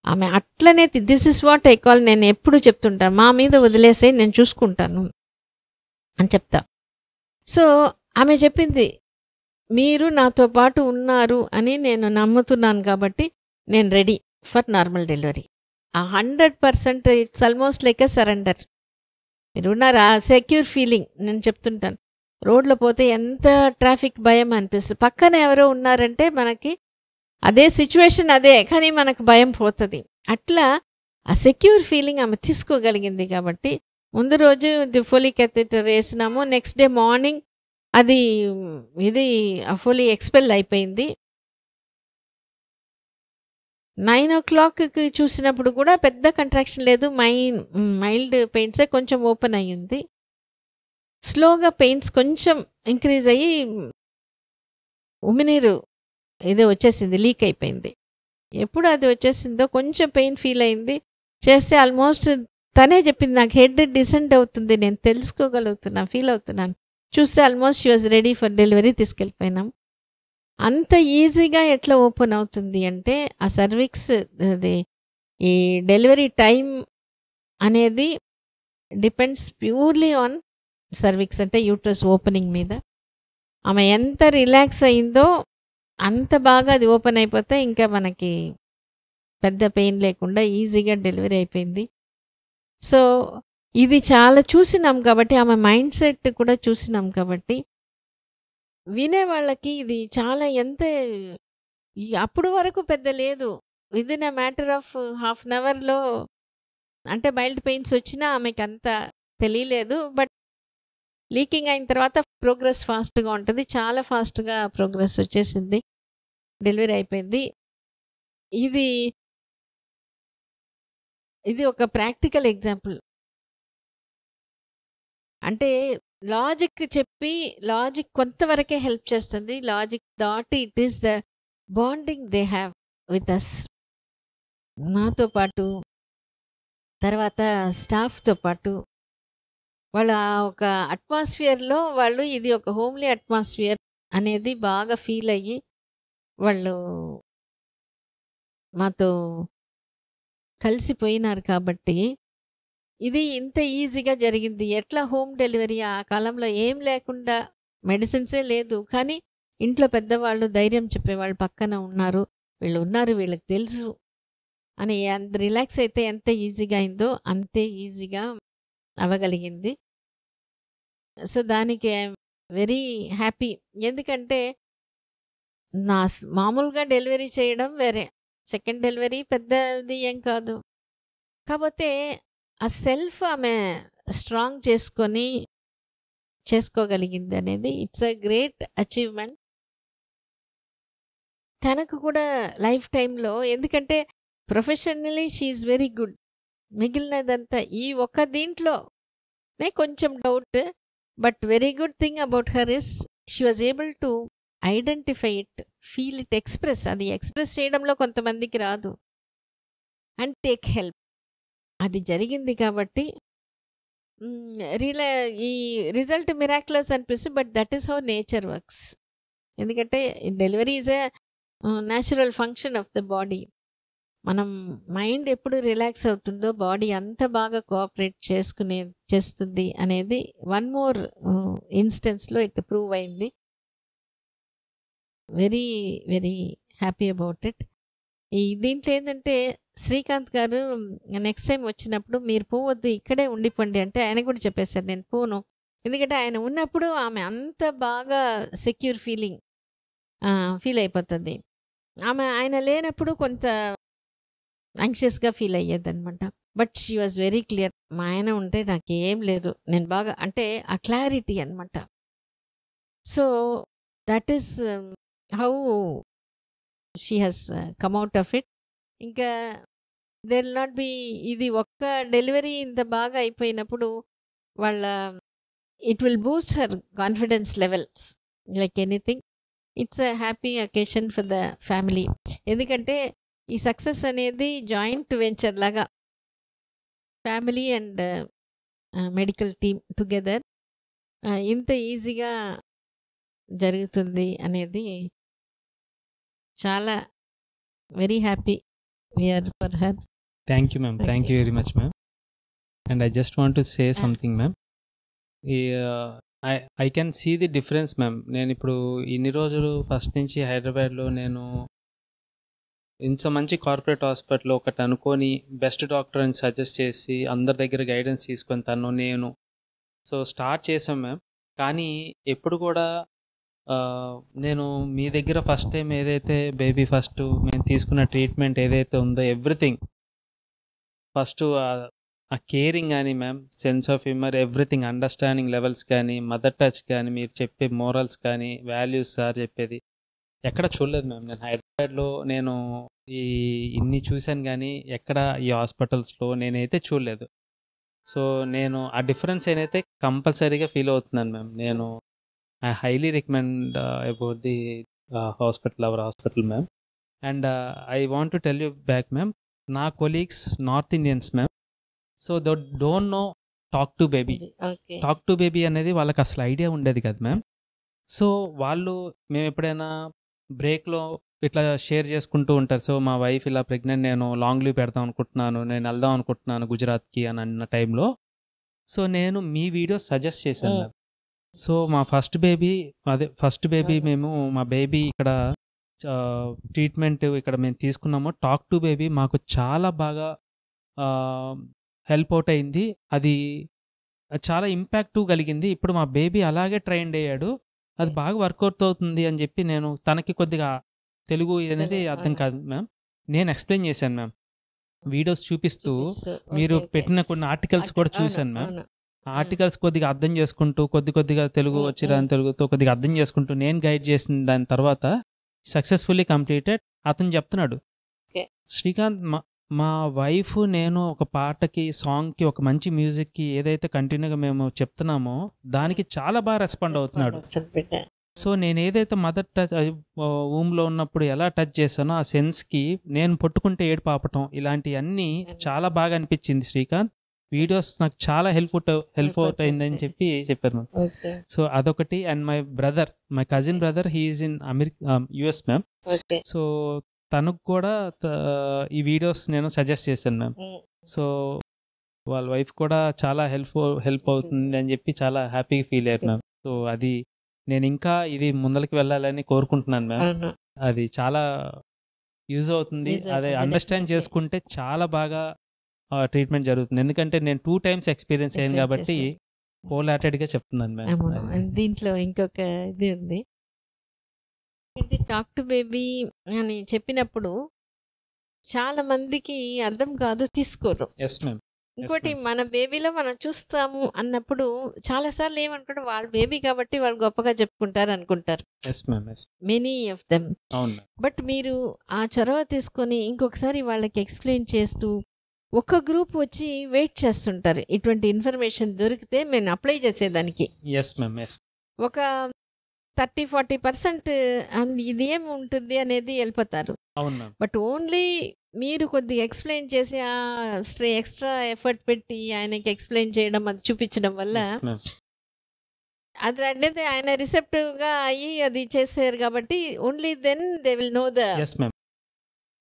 ఆమె అట్లనే this is what I call, నేను ఎప్పుడు చెప్తుంటాను మా మీద వదిలేసే నేను చూసుకుంటాను అని చెప్తా. సో ఆమె చెప్పింది మీరు నాతో పాటు ఉన్నారు అని నేను నమ్ముతున్నాను కాబట్టి నేను ready for normal delivery. 100% it's almost like a surrender. మీరు ఉన్నారా సెక్యూర్ ఫీలింగ్. నేను చెప్తుంటాను రోడ్లో పోతే ఎంత ట్రాఫిక్ భయం అనిపిస్తుంది, పక్కన ఎవరో ఉన్నారంటే మనకి అదే సిచ్యువేషన్ అదే కానీ మనకు భయం పోతుంది. అట్లా ఆ సెక్యూర్ ఫీలింగ్ ఆమె తీసుకోగలిగింది కాబట్టి ముందు రోజు ఫోలీ కెథెటర్ వేసినాము, నెక్స్ట్ డే మార్నింగ్ అది ఇది ఫోలీ ఎక్స్పెల్ అయిపోయింది. 9 o'clock చూసినప్పుడు కూడా పెద్ద కంట్రాక్షన్ లేదు, మైల్డ్ పెయిన్సే కొంచెం ఓపెన్ అయ్యింది. స్లోగా పెయిన్స్ కొంచెం ఇంక్రీజ్ అయ్యి ఉమినీరు ఇదే వచ్చేసింది, లీక్ అయిపోయింది. ఎప్పుడు అది వచ్చేసిందో కొంచెం పెయిన్ ఫీల్ అయింది. చేస్తే ఆల్మోస్ట్ తనే చెప్పింది నాకు హెడ్ డిసెంట్ అవుతుంది, నేను తెలుసుకోగలుగుతున్నాను, ఫీల్ అవుతున్నాను. చూస్తే almost she was ready for delivery. తీసుకెళ్ళిపోయినాం. అంత ఈజీగా ఎట్లా ఓపెన్ అవుతుంది అంటే ఆ సర్విక్స్ అది ఈ డెలివరీ టైం అనేది డిపెండ్స్ ప్యూర్లీ ఆన్ సర్విక్స్ అంటే యూట్రస్ ఓపెనింగ్ మీద. ఆమె ఎంత రిలాక్స్ అయిందో అంత బాగా అది ఓపెన్ అయిపోతే ఇంకా మనకి పెద్ద పెయిన్ లేకుండా ఈజీగా డెలివరీ అయిపోయింది. సో ఇది చాలా చూసినాం కాబట్టి ఆమె మైండ్ సెట్ కూడా చూసినాం కాబట్టి వినే వాళ్ళకి ఇది చాలా ఎంత అప్పుడు వరకు పెద్ద లేదు, within a matter of half an అవర్లో అంటే మైల్డ్ పెయిన్స్ వచ్చినా ఆమెకి అంత తెలియలేదు. బట్ లీకింగ్ అయిన తర్వాత ప్రోగ్రెస్ ఫాస్ట్గా ఉంటుంది, చాలా ఫాస్ట్గా ప్రోగ్రెస్ వచ్చేసింది, డెలివరీ అయిపోయింది. ఇది ఒక ప్రాక్టికల్ ఎగ్జాంపుల్. అంటే లాజిక్ చెప్పి లాజిక్ కొంతవరకే హెల్ప్ చేస్తుంది, లాజిక్ దాటి it is the bonding they have with us, నాతో పాటు, తర్వాత స్టాఫ్తో పాటు, వాళ్ళ ఒక అట్మాస్ఫియర్లో వాళ్ళు ఇది ఒక హోమ్లీ అట్మాస్ఫియర్ అనేది బాగా ఫీల్ అయ్యి వాళ్ళు మాతో కలిసిపోయినారు. కాబట్టి ఇది ఇంత ఈజీగా జరిగింది. ఎట్లా హోమ్ డెలివరీ, ఆ కాలంలో ఏం లేకుండా, మెడిసిన్సే లేదు, కానీ ఇంట్లో పెద్దవాళ్ళు ధైర్యం చెప్పేవాళ్ళు పక్కన ఉన్నారు, వీళ్ళు ఉన్నారు, వీళ్ళకి తెలుసు అని అంత రిలాక్స్ అయితే ఎంత ఈజీగా అయిందో అంతే ఈజీగా అవ్వగలిగింది. సో దానికి ఐఎమ్ వెరీ హ్యాపీ. ఎందుకంటే మామూలుగా డెలివరీ చేయడం వేరే, సెకండ్ డెలివరీ పెద్దది ఏం కాదు. కాకపోతే ఆ సెల్ఫ్ ఆమె స్ట్రాంగ్ చేసుకోగలిగింది అనేది ఇట్స్ అ గ్రేట్ అచీవ్మెంట్. తనకు కూడా లైఫ్ టైంలో, ఎందుకంటే ప్రొఫెషనలీ షీఈ్ వెరీ గుడ్, మిగిలినదంతా ఈ ఒక్క దీంట్లోనే కొంచెం డౌట్. But very good thing about her is she was able to identify it, feel it, express. అది ఎక్స్ప్రెస్ చేయడంలో కొంతమందికి రాదు. And take help. అది జరిగింది కాబట్టి ఈ రిజల్ట్ మిరాక్యులస్ అనిపిస్తుంది. But that is how nature works. ఎందుకంటే delivery is a natural function of the body. మనం మైండ్ ఎప్పుడు రిలాక్స్ అవుతుందో బాడీ అంత బాగా కోఆపరేట్ చేస్తుంది అనేది వన్ మోర్ ఇన్స్టెన్స్లో ఇట్ ప్రూవ్ అయింది. Very very happy about it. ఈ దీంట్లో ఏంటంటే శ్రీకాంత్ గారు నెక్స్ట్ టైం వచ్చినప్పుడు మీరు పోవద్దు, ఇక్కడే ఉండిపోండి అంటే ఆయన కూడా చెప్పేశారు నేను పోను. ఎందుకంటే ఆయన ఉన్నప్పుడు ఆమె అంత బాగా సెక్యూర్ ఫీల్ అయిపోతుంది. ఆయన లేనప్పుడు కొంత యాంగ్షియస్గా ఫీల్ అయ్యేదన్నమాట. But she was very clear, మా ఆయన ఉంటే నాకేం లేదు, నేను బాగా, అంటే ఆ క్లారిటీ అనమాట. So that is how she has come out of it. ఇంకా దేర్ విల్ నాట్ బి, ఇది ఒక్క డెలివరీ ఇంత బాగా అయిపోయినప్పుడు వాళ్ళ it will boost her confidence levels like anything. It's a happy occasion for the family. ఎందుకంటే ఈ సక్సెస్ అనేది జాయింట్ వెంచర్ లాగా, family and medical team together ఇంత ఈజీగా జరుగుతుంది అనేది చాలా very happy we are for her. Thank you ma'am, thank you very much ma'am. And I just want to say something ma'am. I can see the difference ma'am. నేను ఇప్పుడు ఇన్ని రోజులు first నుంచి హైదరాబాద్లో నేను ఇంత మంచి కార్పొరేట్ హాస్పిటల్ ఒకటి అనుకొని బెస్ట్ డాక్టర్ అని సజెస్ట్ చేసి అందరి దగ్గర గైడెన్స్ తీసుకొని నేను స్టార్ట్ చేసాం మ్యామ్. కానీ ఎప్పుడు కూడా నేను మీ దగ్గర ఫస్ట్ టైం ఏదైతే బేబీ ఫస్ట్ మేము తీసుకున్న ట్రీట్మెంట్ ఏదైతే ఉందో ఎవ్రీథింగ్ ఫస్ట్ ఆ కేరింగ్ కానీ ma'am, sense of humour, everything, understanding levels కానీ, మదర్ టచ్ కానీ, మీరు చెప్పే మోరల్స్ కానీ, వాల్యూస్ సార్ చెప్పేది ఎక్కడ చూడలేదు మ్యామ్. నేను హైదరాబాద్లో నేను ఇన్ని చూశాను కానీ ఎక్కడ ఈ హాస్పిటల్స్లో నేనైతే చూడలేదు. సో నేను ఆ డిఫరెన్స్ ఏదైతే కంపల్సరీగా ఫీల్ అవుతున్నాను మ్యామ్. నేను I highly recommend about the hospital, our hospital ma'am. And I want to tell you back ma'am, నా colleagues north Indians ma'am, so they don't know talk to baby. Talk to baby అనేది వాళ్ళకి అసలు idea ఉండేది కదా ma'am. So వాళ్ళు మేము ఎప్పుడైనా బ్రేక్లో ఇట్లా షేర్ చేసుకుంటూ ఉంటారు. సో మా వైఫ్ ఇలా ప్రెగ్నెంట్, నేను లాంగ్ లీవ్ పెడదాం అనుకుంటున్నాను, నేను వెళ్దాం అనుకుంటున్నాను గుజరాత్కి అని అన్న టైంలో సో నేను మీ వీడియో సజెస్ట్ చేశాను మ్యామ్. సో మా ఫస్ట్ బేబీ మేము మా బేబీ ఇక్కడ ట్రీట్మెంట్ ఇక్కడ మేము తీసుకున్నాము. టాక్ టు బేబీ మాకు చాలా బాగా హెల్ప్ అవుట్ అయింది. అది చాలా ఇంపాక్ట్ కలిగింది. ఇప్పుడు మా బేబీ అలాగే ట్రైన్డ్ అయ్యాడు, అది బాగా వర్కౌట్ అవుతుంది అని చెప్పి నేను తనకి కొద్దిగా తెలుగు అనేది అర్థం కాదు మ్యామ్, నేను ఎక్స్ప్లెయిన్ చేశాను మ్యామ్, వీడియోస్ చూపిస్తూ మీరు పెట్టిన కొన్ని ఆర్టికల్స్ కూడా చూశాను మ్యామ్. ఆర్టికల్స్ కొద్దిగా అర్థం చేసుకుంటూ కొద్దిగా తెలుగు వచ్చి రాని తెలుగుతో కొద్దిగా అర్థం చేసుకుంటూ నేను గైడ్ చేసిన దాని తర్వాత సక్సెస్ఫుల్లీ కంప్లీటెడ్. అతను చెప్తున్నాడు, శ్రీకాంత్ మా వైఫ్ నేను ఒక పాటకి, సాంగ్కి, ఒక మంచి మ్యూజిక్కి ఏదైతే కంటిన్యూగా మేము చెప్తున్నామో దానికి చాలా బాగా రెస్పాండ్ అవుతున్నాడు. సో నేను ఏదైతే మదర్ టచ్ ఊమ్లో ఉన్నప్పుడు ఎలా టచ్ చేశానో ఆ సెన్స్కి నేను పట్టుకుంటే ఏడుపు ఆపటం ఇలాంటివన్నీ చాలా బాగా అనిపించింది శ్రీకాంత్. వీడియోస్ నాకు చాలా హెల్ప్ అవుతాయిందని చెప్పారు. ఓకే సో అదొకటి. And my cousin brother he is in US ma'am. Okay so తనకు కూడా ఈ వీడియోస్ నేను సజెస్ట్ చేశాను మ్యామ్. సో వాళ్ళ వైఫ్ కూడా చాలా హెల్ప్ అవుతుంది అని చెప్పి చాలా హ్యాపీగా ఫీల్ అయ్యారు మ్యామ్. సో అది నేను ఇంకా ఇది ముందరికి వెళ్ళాలని కోరుకుంటున్నాను మ్యామ్. అవును అది చాలా యూజ్ అవుతుంది. Use అదే అవుతుంది, అండర్స్టాండ్ definitely. చేసుకుంటే చాలా బాగా ట్రీట్మెంట్ జరుగుతుంది. ఎందుకంటే నేను 2 times ఎక్స్పీరియన్స్ అయ్యాను Experience కాబట్టి చేశారు. హోల్ హార్టెడ్గా చెప్తున్నాను మ్యామ్. అవును. దీంట్లో ఇంకొక ఇది ఉంది. టాక్ టు బేబీ అని చెప్పినప్పుడు చాలా మందికి అర్థం కాదు, తీసుకోరు. Yes ma'am. ఇంకోటి ma'am. మన బేబీలో మనం చూస్తాము అన్నప్పుడు చాలాసార్లు ఏమనుకుంటారు, వాళ్ళ బేబీ కాబట్టి వాళ్ళు గొప్పగా చెప్పుకుంటారు అనుకుంటారు, yes ma'am. Yes. Many of them. అవును మ్యామ్. బట్ మీరు ఆ చొరవ తీసుకొని ఇంకొకసారి వాళ్ళకి ఎక్స్ప్లెయిన్ చేస్తూ ఒక గ్రూప్ వచ్చి వెయిట్ చేస్తుంటారు ఇటువంటి ఇన్ఫర్మేషన్ దొరికితే మేము అప్లై చేసేదానికి. Yes ma'am. ఎస్. ఒక 30-40% ఇది ఏమి ఉంటుంది అనేది వెళ్ళిపోతారు. అవును మ్యామ్. బట్ ఓన్లీ మీరు కొద్దిగా ఎక్స్ప్లెయిన్ చేసి ఎక్స్ట్రా ఎఫర్ట్ పెట్టి ఆయనకి ఎక్స్ప్లెయిన్ చేయడం, అది చూపించడం వల్ల Yes, ma'am. అది అనేది ఆయన రిసెప్టివ్ గా అయ్యి అది చేశారు కాబట్టి only then they will know the Yes, ma'am.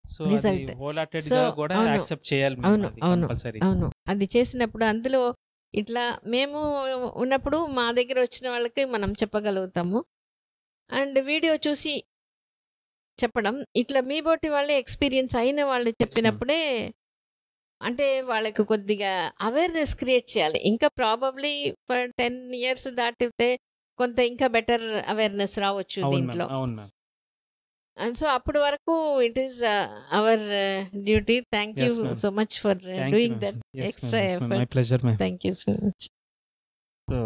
So Result. అది whole hearted So, గా కూడా అవును. యాక్సెప్ట్ చేయాలి ma'am. అవును, అది అవును, compulsory. అవును. అది చేసినప్పుడు అందులో ఇట్లా మేము ఉన్నప్పుడు మా దగ్గర వచ్చిన వాళ్ళకి మనం చెప్పగలుగుతాము. అండ్ వీడియో చూసి చెప్పడం, ఇట్లా మీ బోటి వాళ్ళే ఎక్స్పీరియన్స్ అయిన వాళ్ళు చెప్పినప్పుడే అంటే వాళ్ళకి కొద్దిగా అవేర్నెస్ క్రియేట్ చేయాలి. ఇంకా ప్రాబబ్లీ ఫర్ 10 years దాటితే కొంత ఇంకా బెటర్ అవేర్నెస్ రావచ్చు అవును దీంట్లో. మ్యామ్. అవును మ్యామ్. అండ్ సో అప్పటి వరకు it is our duty. Thank you Yes, ma'am. So much for Thank you, doing ma'am. That Yes, extra ma'am. Yes, ma'am. My effort. pleasure, ma'am. Thank you so much. So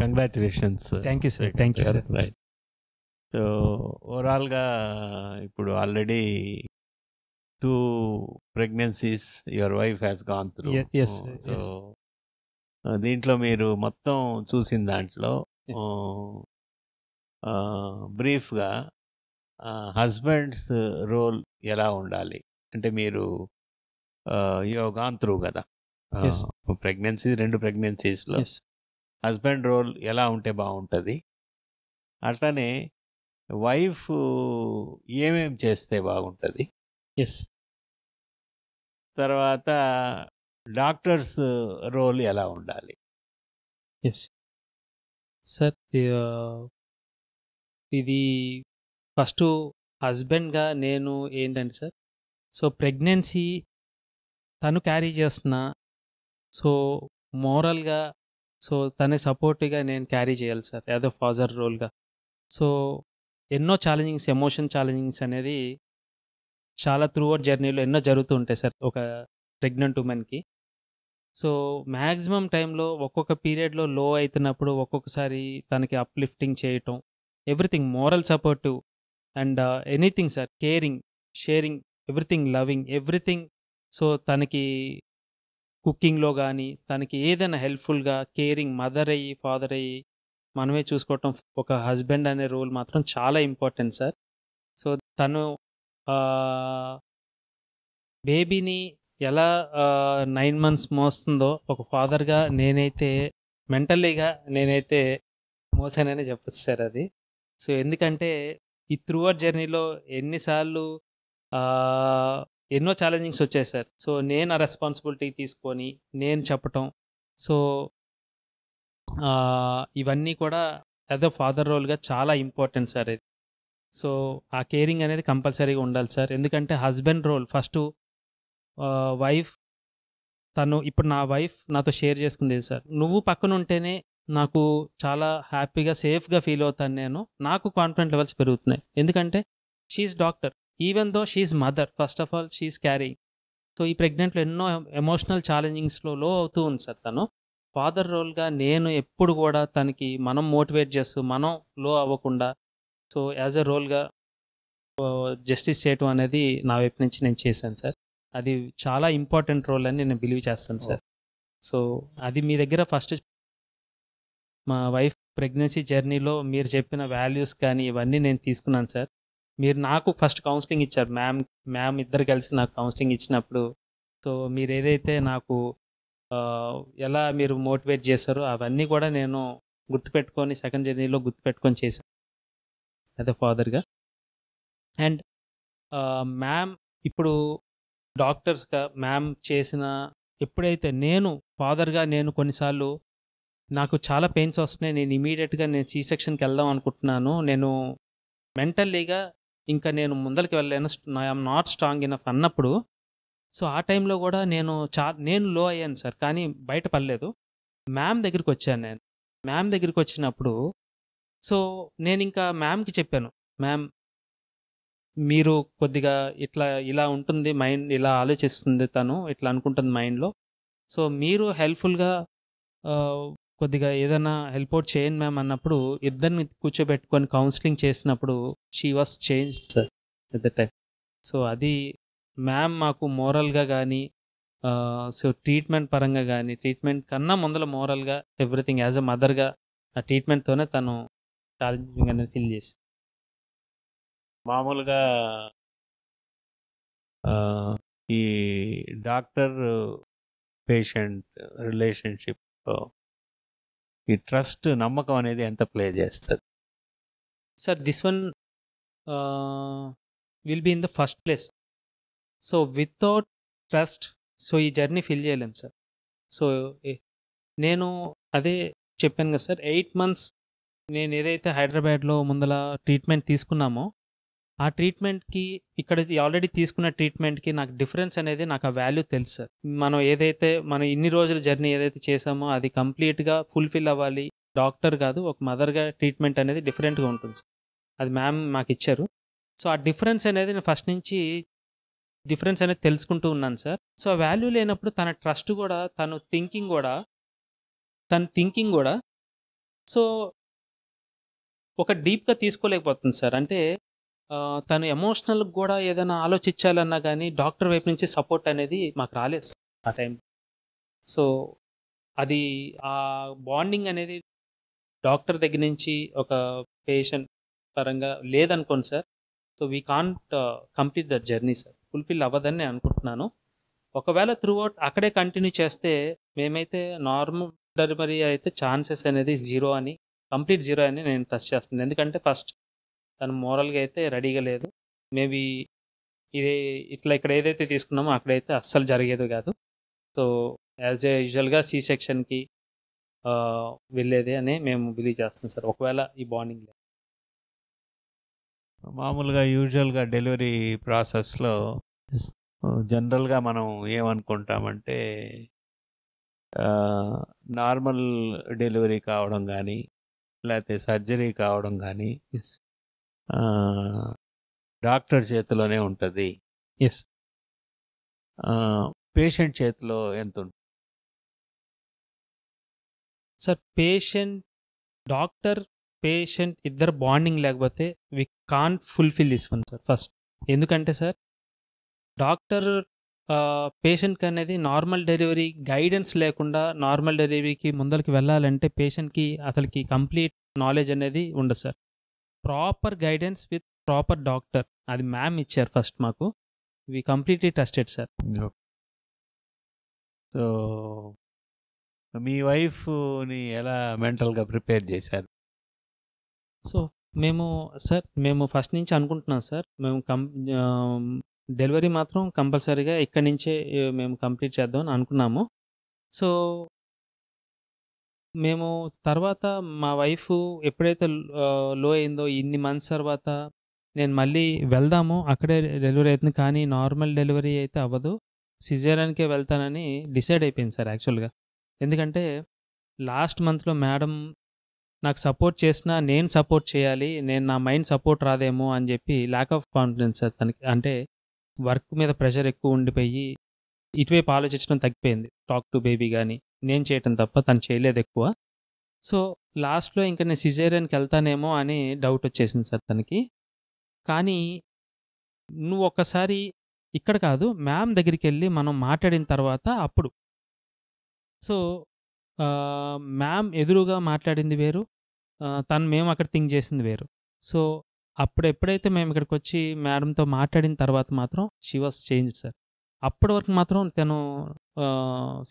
congratulations. Thank you, sir. Thank you, sir. Right. So ఓవరాల్గా ఇప్పుడు already 2 pregnancies your wife has gone through. Yes, so yes. దీంట్లో మీరు మొత్తం చూసిన దాంట్లో బ్రీఫ్గా husbands role ఎలా ఉండాలి అంటే మీరు యూ గాన్ త్రూ కదా Yes. ప్రెగ్నెన్సీ 2 pregnancies-లో Yes. హస్బెండ్ రోల్ ఎలా ఉంటే బాగుంటుంది, అట్లనే వైఫ్ ఏమేం చేస్తే బాగుంటుంది, Yes. తర్వాత డాక్టర్స్ రోల్ ఎలా ఉండాలి. Yes. సార్ ఇది ఫస్ట్ హస్బెండ్గా నేను ఏంటంటే సార్, సో ప్రెగ్నెన్సీ తను క్యారీ చేస్తున్నా, సో మోరల్గా సో తనే సపోర్టివ్గా నేను క్యారీ చేయాలి సార్ యాజ్ అ ఫాదర్ రోల్గా. సో ఎన్నో ఎమోషన్ ఛాలెంజింగ్స్ అనేది చాలా త్రూఅవుట్ జర్నీలో ఎన్నో జరుగుతూ ఉంటాయి సార్ ఒక ప్రెగ్నెంట్ ఉమెన్కి. సో మ్యాక్సిమం టైంలో ఒక్కొక్క పీరియడ్లో లో అవుతున్నప్పుడు ఒక్కొక్కసారి తనకి అప్లిఫ్టింగ్ చేయటం, everything moral supportive and anything sir, caring, sharing, everything, loving, everything. So తనకి కుకింగ్లో కానీ తనకి ఏదైనా హెల్ప్ఫుల్గా కేరింగ్ మదర్ అయ్యి ఫాదర్ అయ్యి మనమే చూసుకోవటం ఒక హస్బెండ్ అనే రోల్ మాత్రం చాలా ఇంపార్టెంట్ సార్. సో తను బేబీని ఎలా 9 months మోస్తుందో ఒక ఫాదర్గా నేనైతే మెంటల్లీగా నేనైతే మోసాననే చెప్పచ్చు సార్ అది. సో ఎందుకంటే ఈ త్రూఅవుట్ జర్నీలో ఎన్నిసార్లు ఎన్నో ఛాలెంజింగ్స్ వచ్చాయి సార్. సో నేను ఆ రెస్పాన్సిబిలిటీ తీసుకొని నేను చెప్పటం, సో ఇవన్నీ కూడా యాజ్ అ ఫాదర్ రోల్గా చాలా ఇంపార్టెంట్ సార్ ఇది. సో ఆ కేరింగ్ అనేది కంపల్సరీగా ఉండాలి సార్. ఎందుకంటే హస్బెండ్ రోల్ ఫస్ట్ వైఫ్ తను ఇప్పుడు నా వైఫ్ నాతో షేర్ చేసుకుంది సార్, నువ్వు పక్కన ఉంటేనే నాకు చాలా హ్యాపీగా సేఫ్గా ఫీల్ అవుతాను, నేను నాకు కాన్ఫిడెంట్ లెవెల్స్ పెరుగుతున్నాయి. ఎందుకంటే she is doctor, even though she is mother, first of all she is carrying. So ఈ ప్రెగ్నెంట్లో ఎన్నో ఎమోషనల్ ఛాలెంజింగ్స్లో లో అవుతూ ఉంది సార్ తను. ఫాదర్ రోల్గా నేను ఎప్పుడు కూడా తనకి మనం మోటివేట్ చేస్తూ మనం లో అవ్వకుండా సో యాజ్ అ రోల్గా జస్టిస్ చేయటం అనేది నా వైపు నుంచి నేను చేశాను సార్. అది చాలా ఇంపార్టెంట్ రోల్ అని నేను బిలీవ్ చేస్తాను సార్. సో అది మీ దగ్గర ఫస్ట్ మా వైఫ్ ప్రెగ్నెన్సీ జర్నీలో మీరు చెప్పిన వాల్యూస్ కానీ ఇవన్నీ నేను తీసుకున్నాను సార్. మీరు నాకు ఫస్ట్ కౌన్సిలింగ్ ఇచ్చారు. మ్యామ్ ఇద్దరు కలిసి నాకు కౌన్సిలింగ్ ఇచ్చినప్పుడు సో మీరు ఏదైతే నాకు ఎలా మీరు మోటివేట్ చేశారో అవన్నీ కూడా నేను గుర్తుపెట్టుకొని సెకండ్ జర్నీలో గుర్తుపెట్టుకొని చేశాను అదే ఫాదర్గా. అండ్ మ్యామ్ ఇప్పుడు డాక్టర్స్గా మ్యామ్ చేసిన ఎప్పుడైతే నేను ఫాదర్గా నేను కొన్నిసార్లు నాకు చాలా పెయిన్స్ వస్తున్నాయి, నేను ఇమీడియట్గా నేను సి సెక్షన్కి వెళ్దాం అనుకుంటున్నాను, నేను మెంటల్లీగా ఇంకా నేను ముందరికి వెళ్ళలేను, ఐఎమ్ నాట్ స్ట్రాంగ్ ఇనఫ్ అన్నప్పుడు సో ఆ టైంలో కూడా నేను లో అయ్యాను సార్. కానీ బయటపడలేదు. మ్యామ్ దగ్గరికి వచ్చాను. నేను మ్యామ్ దగ్గరికి వచ్చినప్పుడు సో నేను ఇంకా మ్యామ్కి చెప్పాను, మ్యామ్ మీరు కొద్దిగా ఇలా ఉంటుంది మైండ్, ఇలా ఆలోచిస్తుంది తను, ఇట్లా అనుకుంటుంది మైండ్లో, సో మీరు హెల్ప్ఫుల్గా కొద్దిగా ఏదైనా హెల్ప్ అవుట్ చేయండి మ్యామ్ అన్నప్పుడు ఇద్దరిని కూర్చోబెట్టుకొని కౌన్సిలింగ్ చేసినప్పుడు she was change sir at the time. So అది మ్యామ్ మాకు మోరల్గా కానీ సో ట్రీట్మెంట్ పరంగా కానీ, ట్రీట్మెంట్ కన్నా ముందర మోరల్గా ఎవ్రీథింగ్ యాజ్ అ మదర్గా ఆ ట్రీట్మెంట్తోనే తను ఛాలెంజింగ్ అనేది ఫీల్ చేసి. మామూలుగా ఈ డాక్టర్ పేషెంట్ రిలేషన్షిప్ ఈ ట్రస్ట్ నమ్మకం అనేది ఎంత ప్లే చేస్తుంది sir? This one will be in the first place. So without trust so ఈ జర్నీ ఫిల్ చేయలేం సార్. సో నేను అదే చెప్పాను కదా సార్, 8 months నేను ఏదైతే హైదరాబాద్లో ముందల ట్రీట్మెంట్ తీసుకున్నామో ఆ ట్రీట్మెంట్కి ఇక్కడ ఆల్రెడీ తీసుకున్న ట్రీట్మెంట్కి నాకు డిఫరెన్స్ అనేది నాకు ఆ వాల్యూ తెలుసు సార్. మనం ఇన్ని రోజుల జర్నీ ఏదైతే చేసామో అది కంప్లీట్గా ఫుల్ఫిల్ అవ్వాలి. డాక్టర్ కాదు, ఒక మదర్గా ట్రీట్మెంట్ అనేది డిఫరెంట్గా ఉంటుంది సార్. అది మ్యామ్ మాకు ఇచ్చారు. సో ఆ డిఫరెన్స్ అనేది నేను ఫస్ట్ నుంచి డిఫరెన్స్ అనేది తెలుసుకుంటూ ఉన్నాను సార్. సో ఆ వాల్యూ లేనప్పుడు తన ట్రస్ట్ కూడా, తన థింకింగ్ కూడా సో ఒక డీప్గా తీసుకోలేకపోతుంది సార్. అంటే తను ఎమోషనల్గా కూడా ఏదైనా ఆలోచించాలన్నా కానీ డాక్టర్ వైపు నుంచి సపోర్ట్ అనేది మాకు రాలేదు ఆ టైం. సో అది ఆ బాండింగ్ అనేది డాక్టర్ దగ్గర నుంచి ఒక పేషెంట్ పరంగా లేదనుకోండి sir. So we can't complete that journey sir, fulfil అవ్వదని నేను అనుకుంటున్నాను. ఒకవేళ త్రూ అవుట్ అక్కడే కంటిన్యూ చేస్తే మేమైతే నార్మల్ డెలివరీ అయితే ఛాన్సెస్ అనేది కంప్లీట్ జీరో అని నేను ట్రస్ట్ చేస్తున్నాను. ఎందుకంటే ఫస్ట్ తను మోరల్గా అయితే రెడీగా లేదు. మేబీ ఇక్కడ ఏదైతే తీసుకున్నామో అక్కడైతే అస్సలు జరిగేది కాదు. సో యాజ్ ఏ యూజువల్గా సి సెక్షన్కి వెళ్ళేది అని మేము బిలీవ్ చేస్తున్నాం సార్, ఒకవేళ ఈ బాండింగ్ లేదు. మామూలుగా యూజువల్గా డెలివరీ ప్రాసెస్లో జనరల్గా మనం ఏమనుకుంటామంటే నార్మల్ డెలివరీ కావడం కానీ లేకపోతే సర్జరీ కావడం కానీ డాక్టర్ చేతిలోనే ఉంటుంది. ఎస్, పేషెంట్ చేతిలో ఎంత ఉంటుంది సార్? డాక్టర్ పేషెంట్ ఇద్దరు బాండింగ్ లేకపోతే we can't fulfil this one sir first. ఎందుకంటే సార్ డాక్టర్ పేషెంట్కి అనేది నార్మల్ డెలివరీ గైడెన్స్ లేకుండా నార్మల్ డెలివరీకి ముందరికి వెళ్ళాలంటే పేషెంట్కి అసలుకి కంప్లీట్ నాలెడ్జ్ అనేది ఉండదు sir. Proper guidance with proper doctor అది మ్యామ్ ఇచ్చారు ఫస్ట్ మాకు. We completely trusted sir. So మీ వైఫ్ని ఎలా మెంటల్గా ప్రిపేర్ చేశారు? సో మేము ఫస్ట్ నుంచి అనుకుంటున్నాం సార్, మేము డెలివరీ మాత్రం కంపల్సరీగా ఇక్కడి నుంచే మేము కంప్లీట్ చేద్దామని అనుకున్నాము. సో మేము తర్వాత మా వైఫ్ ఎప్పుడైతే లో అయిందో ఇన్ని మంత్స్ తర్వాత నేను మళ్ళీ వెళ్దాము అక్కడే డెలివరీ అవుతుంది, కానీ నార్మల్ డెలివరీ అయితే అవ్వదు, సిజేరియన్కే వెళ్తానని డిసైడ్ అయిపోయింది సార్ యాక్చువల్గా. ఎందుకంటే లాస్ట్ మంత్లో మేడం నాకు సపోర్ట్ చేసినా నేను సపోర్ట్ చేయాలి, నా మైండ్ సపోర్ట్ రాదేమో అని చెప్పి ల్యాక్ ఆఫ్ కాన్ఫిడెన్స్ సార్ తనకి. అంటే వర్క్ మీద ప్రెషర్ ఎక్కువ ఉండిపోయి ఇటువైపు ఆలోచించడం తగ్గిపోయింది. టాక్ టు బేబీ కానీ నేను చేయటం తప్ప తను చేయలేదు ఎక్కువ. సో లాస్ట్లో ఇంకా నేను సిజేరియన్కి వెళ్తానేమో అని డౌట్ వచ్చేసింది సార్ తనకి. కానీ నువ్వు ఒక్కసారి ఇక్కడ కాదు మ్యామ్ దగ్గరికి వెళ్ళి మనం మాట్లాడిన తర్వాత అప్పుడు సో మ్యామ్ ఎదురుగా మాట్లాడింది వేరు, మేము అక్కడ థింక్ చేసింది వేరు. సో అప్పుడు ఎప్పుడైతే మేము ఇక్కడికి వచ్చి మేడంతో మాట్లాడిన తర్వాత మాత్రం షీ వాస్ చేంజ్ సార్. అప్పటి వరకు మాత్రం తను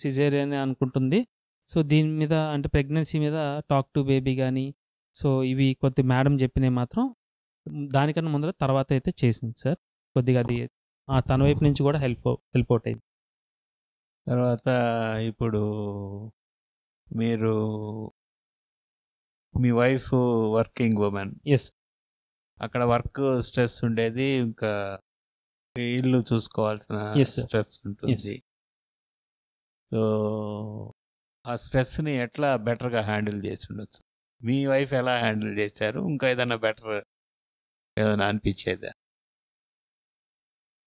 సిజేరియన్ అనుకుంటుంది. సో దీని మీద అంటే ప్రెగ్నెన్సీ మీద టాక్ టు బేబీ కానీ సో ఇవి కొద్ది మేడం చెప్పినవి మాత్రం దానికన్నా ముందర తర్వాత అయితే చేసింది సార్. కొద్దిగా అది తన వైపు నుంచి కూడా హెల్ప్ అవుట్ అయింది. తర్వాత ఇప్పుడు మీరు మీ వైఫ్ వర్కింగ్ ఉమెన్, ఎస్ అక్కడ వర్క్ స్ట్రెస్ ఉండేది, ఇంకా ఇల్లు చూసుకోవాల్సిన Yes, sir. స్ట్రెస్ ఉంటుంది. సో ఆ స్ట్రెస్ని ఎట్లా బెటర్గా హ్యాండిల్ చేసి ఉండొచ్చు? మీ వైఫ్ ఎలా హ్యాండిల్ చేశారు? ఇంకా ఏదైనా బెటర్ ఏదైనా అనిపించేదా?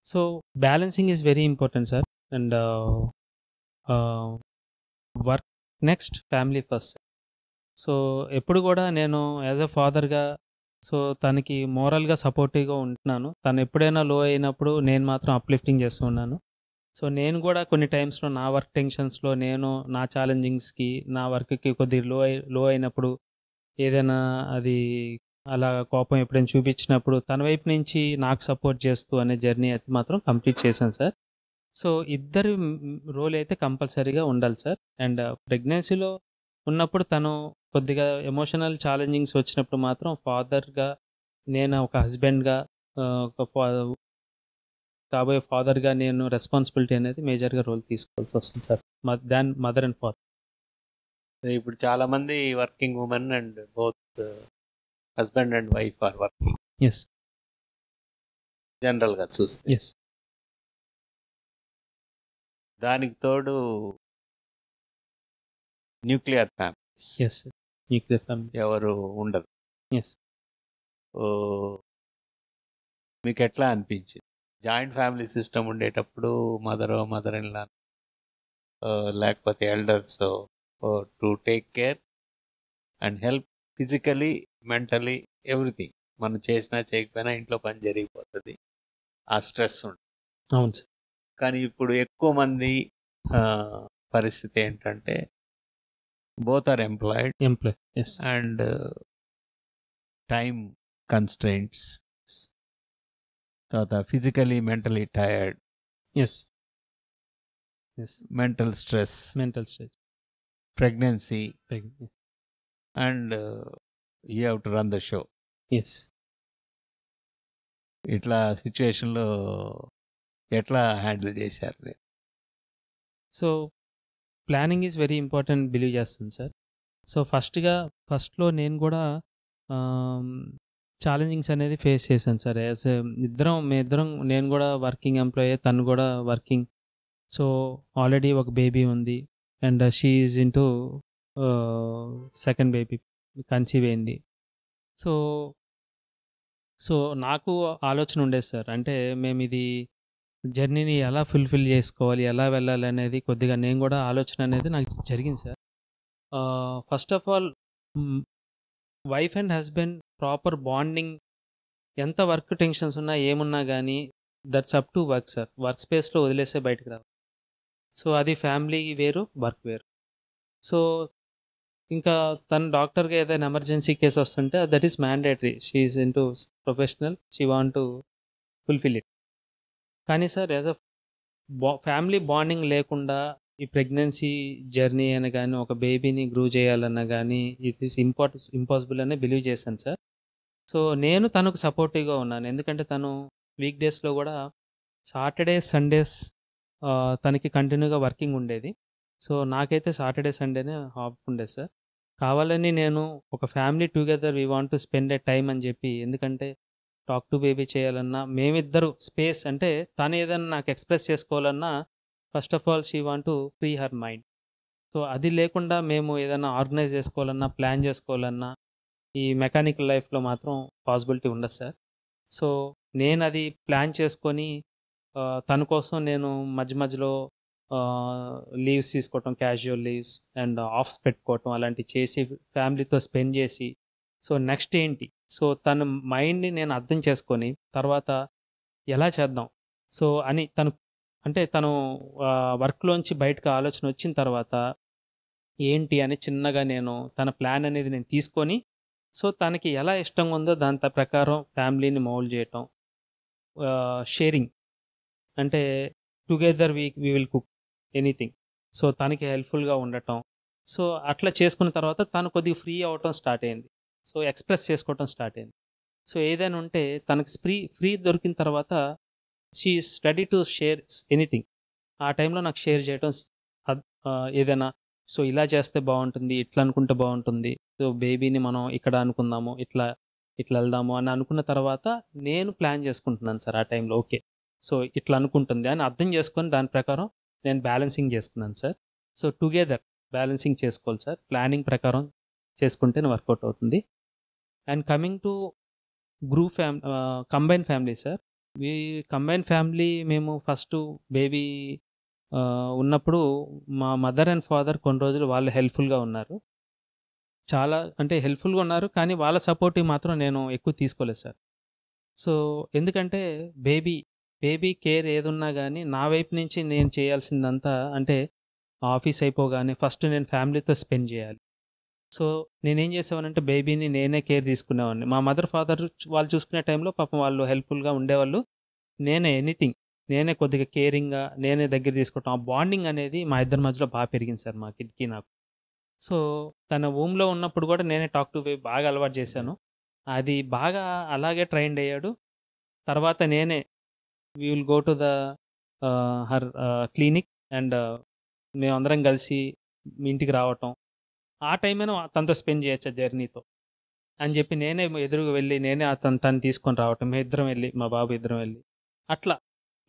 So balancing is very important sir. And work next, family first. So ఎప్పుడు కూడా నేను యాజ్ అ ఫాదర్గా సో తనకి మోరల్గా సపోర్టివ్గా ఉంటున్నాను. తను ఎప్పుడైనా లో అయినప్పుడు నేను మాత్రం అప్లిఫ్టింగ్ చేస్తూ ఉన్నాను. సో నేను కూడా కొన్ని టైమ్స్లో నా వర్క్ టెన్షన్స్లో నేను నా ఛాలెంజింగ్స్కి నా వర్క్కి కొద్దిగా లో అయినప్పుడు ఏదైనా అది అలా కోపం ఎప్పుడైనా చూపించినప్పుడు తన వైపు నుంచి నాకు సపోర్ట్ చేస్తూ అనే జర్నీ అయితే మాత్రం కంప్లీట్ చేశాను సార్. సో ఇద్దరి రోల్ అయితే కంపల్సరీగా ఉండాలి సార్. అండ్ ప్రెగ్నెన్సీలో ఉన్నప్పుడు తను కొద్దిగా ఎమోషనల్ ఛాలెంజింగ్స్ వచ్చినప్పుడు మాత్రం ఫాదర్గా నేను ఒక హస్బెండ్గా కాబోయే ఫాదర్గా నేను రెస్పాన్సిబిలిటీ అనేది మేజర్గా రోల్ తీసుకోవాల్సి వస్తుంది sir, than mother and father. ఇప్పుడు చాలా మంది working women and both husband and wife are working yes జనరల్గా చూస్తే. ఎస్ దానికి తోడు nuclear families, yes nuclear family, ఎవరు ఉండరు. ఎస్ ఓ, మీకు ఎట్లా అనిపించింది? జాయింట్ ఫ్యామిలీ సిస్టమ్ ఉండేటప్పుడు మదర్ ఇన్ లా లేకపోతే elders to take care and help physically, mentally, everything. మనం చేసినా చేయకపోయినా ఇంట్లో పని జరిగిపోతుంది, ఆ స్ట్రెస్ ఉంటుంది. అవును సార్. కానీ ఇప్పుడు ఎక్కువ మంది పరిస్థితి ఏంటంటే both are employed yes and time constraints, తర్వాత physically mentally tired, yes yes mental stress, mental stress, pregnancy, and you have to run the show. Yes ఇట్లా సిచ్యువేషన్లో ఎట్లా హ్యాండిల్ చేశారు మీరు? So planning is very important believe చేస్తాను sir. సో ఫస్ట్లో నేను కూడా ఛాలెంజింగ్స్ అనేది ఫేస్ చేశాను సార్. యాజ్ మేమిద్దరం, నేను కూడా వర్కింగ్ ఎంప్లాయీ, తను కూడా వర్కింగ్. సో ఆల్రెడీ ఒక బేబీ ఉంది and she is into second baby conceive అయింది. సో నాకు ఆలోచన ఉండేది సార్, అంటే మేము ఇది జర్నీని ఎలా ఫుల్ఫిల్ చేసుకోవాలి, ఎలా వెళ్ళాలి అనేది కొద్దిగా నేను కూడా ఆలోచన అనేది నాకు జరిగింది sir. First of all wife and husband proper bonding, ఎంత వర్క్ టెన్షన్స్ ఉన్నా ఏమున్నా కానీ that's up to work sir. Work స్పేస్లో వదిలేసే బయటకు రావాలి. సో అది ఫ్యామిలీ వేరు, వర్క్ వేరు. సో ఇంకా తన డాక్టర్గా ఏదైనా ఎమర్జెన్సీ కేసు వస్తుంటే that is mandatory. She is into professional, she want to fulfil it. కానీ sir as a family bonding లేకుండా ఈ ప్రెగ్నెన్సీ జర్నీ అయినా కానీ ఒక బేబీని గ్రూ చేయాలన్నా కానీ ఇట్ ఈస్ ఇంపాసిబుల్ అనే బిలీవ్ చేశాను సార్. సో నేను తనకు సపోర్టివ్గా ఉన్నాను, ఎందుకంటే తను వీక్ డేస్లో కూడా సాటర్డే సండేస్ తనకి కంటిన్యూగా వర్కింగ్ ఉండేది. సో నాకైతే సాటర్డే సండేనే హాఫ్ ఉండేది సార్. కావాలని నేను ఒక family together we want to spend A time అని చెప్పి, ఎందుకంటే టాక్ టు బేబీ చేయాలన్నా మేమిద్దరు స్పేస్, అంటే తను ఏదైనా నాకు ఎక్స్ప్రెస్ చేసుకోవాలన్నా first of all she want to free her mind. So అది లేకుండా మేము ఏదైనా ఆర్గనైజ్ చేసుకోవాలన్నా, ప్లాన్ చేసుకోవాలన్నా ఈ మెకానికల్ లైఫ్లో మాత్రం పాసిబిలిటీ ఉండదు సార్. సో నేను అది ప్లాన్ చేసుకొని తన కోసం నేను మధ్యలో లీవ్స్ తీసుకోవటం, క్యాజువల్ లీవ్స్ అండ్ ఆఫ్స్ పెట్టుకోవటం అలాంటివి చేసి ఫ్యామిలీతో స్పెండ్ చేసి, సో నెక్స్ట్ ఏంటి, సో తన మైండ్ని నేను అర్థం చేసుకొని తర్వాత ఎలా చేద్దాం సో అని తను వర్క్లోంచి బయటకు ఆలోచన వచ్చిన తర్వాత ఏంటి అని చిన్నగా నేను తన ప్లాన్ అనేది నేను తీసుకొని, సో తనకి ఎలా ఇష్టంగా ఉందో దాని ప్రకారం ఫ్యామిలీని మౌల్డ్ చేయటం, షేరింగ్ అంటే together we will cook anything. So తనకి హెల్ప్ఫుల్గా ఉండటం. సో అట్లా చేసుకున్న తర్వాత తను కొద్దిగా ఫ్రీ అవ్వటం స్టార్ట్ అయింది. సో ఎక్స్ప్రెస్ చేసుకోవటం స్టార్ట్ అయింది. సో ఏదైనా ఉంటే తనకి ఫ్రీ దొరికిన తర్వాత she is ready to share anything. ఆ టైంలో నాకు షేర్ చేయటం ఏదైనా, సో ఇలా చేస్తే బాగుంటుంది, ఇట్లా అనుకుంటే బాగుంటుంది, సో బేబీని మనం ఇక్కడ అనుకుందాము, ఇట్లా వెళ్దాము అని అనుకున్న తర్వాత నేను ప్లాన్ చేసుకుంటున్నాను సార్ ఆ టైంలో. ఓకే, సో ఇట్లా అనుకుంటుంది అని అర్థం చేసుకొని దాని ప్రకారం నేను బ్యాలెన్సింగ్ చేసుకున్నాను సార్. సో టుగెదర్ బ్యాలెన్సింగ్ చేసుకోవాలి సార్, ప్లానింగ్ ప్రకారం చేసుకుంటే వర్కౌట్ అవుతుంది. And coming to group combine family sir. ఈ కంబైన్ ఫ్యామిలీ మేము ఫస్ట్ బేబీ ఉన్నప్పుడు మా మదర్ అండ్ ఫాదర్ కొన్ని రోజులు వాళ్ళు హెల్ప్ఫుల్గా ఉన్నారు, చాలా అంటే హెల్ప్ఫుల్గా ఉన్నారు. కానీ వాళ్ళ సపోర్టివ్ మాత్రం నేను ఎక్కువ తీసుకోలేదు సార్. సో ఎందుకంటే బేబీ కేర్ ఏదున్నా కానీ నా వైపు నుంచి నేను చేయాల్సిందంతా అంటే ఆఫీస్ అయిపోగానే ఫస్ట్ నేను ఫ్యామిలీతో స్పెండ్ చేయాలి. సో నేనేం చేసేవానంటే బేబీని నేనే కేర్ తీసుకునేవాడిని. మా మదర్ ఫాదర్ వాళ్ళు చూసుకునే టైంలో పాపం వాళ్ళు హెల్ప్ఫుల్గా ఉండేవాళ్ళు. నేనే కొద్దిగా కేరింగ్గా నేనే దగ్గర తీసుకోవటం, ఆ బాండింగ్ అనేది మా ఇద్దరి మధ్యలో బాగా పెరిగింది సార్, మా కిడ్కి నాకు. సో తన వూమ్లో ఉన్నప్పుడు కూడా నేనే టాక్ టు బేబీ బాగా అలవాటు చేశాను. అది బాగా అలాగే ట్రైన్డ్ అయ్యాడు. తర్వాత నేనే we will go to the her clinic and మేమందరం కలిసి మీ ఇంటికి రావటం, ఆ టైంలో తనతో స్పెండ్ చేయొచ్చు జర్నీతో అని చెప్పి నేనే ఎదురుగా వెళ్ళి నేనే తను తీసుకొని రావటం, మా బాబు ఇద్దరం వెళ్ళి అట్లా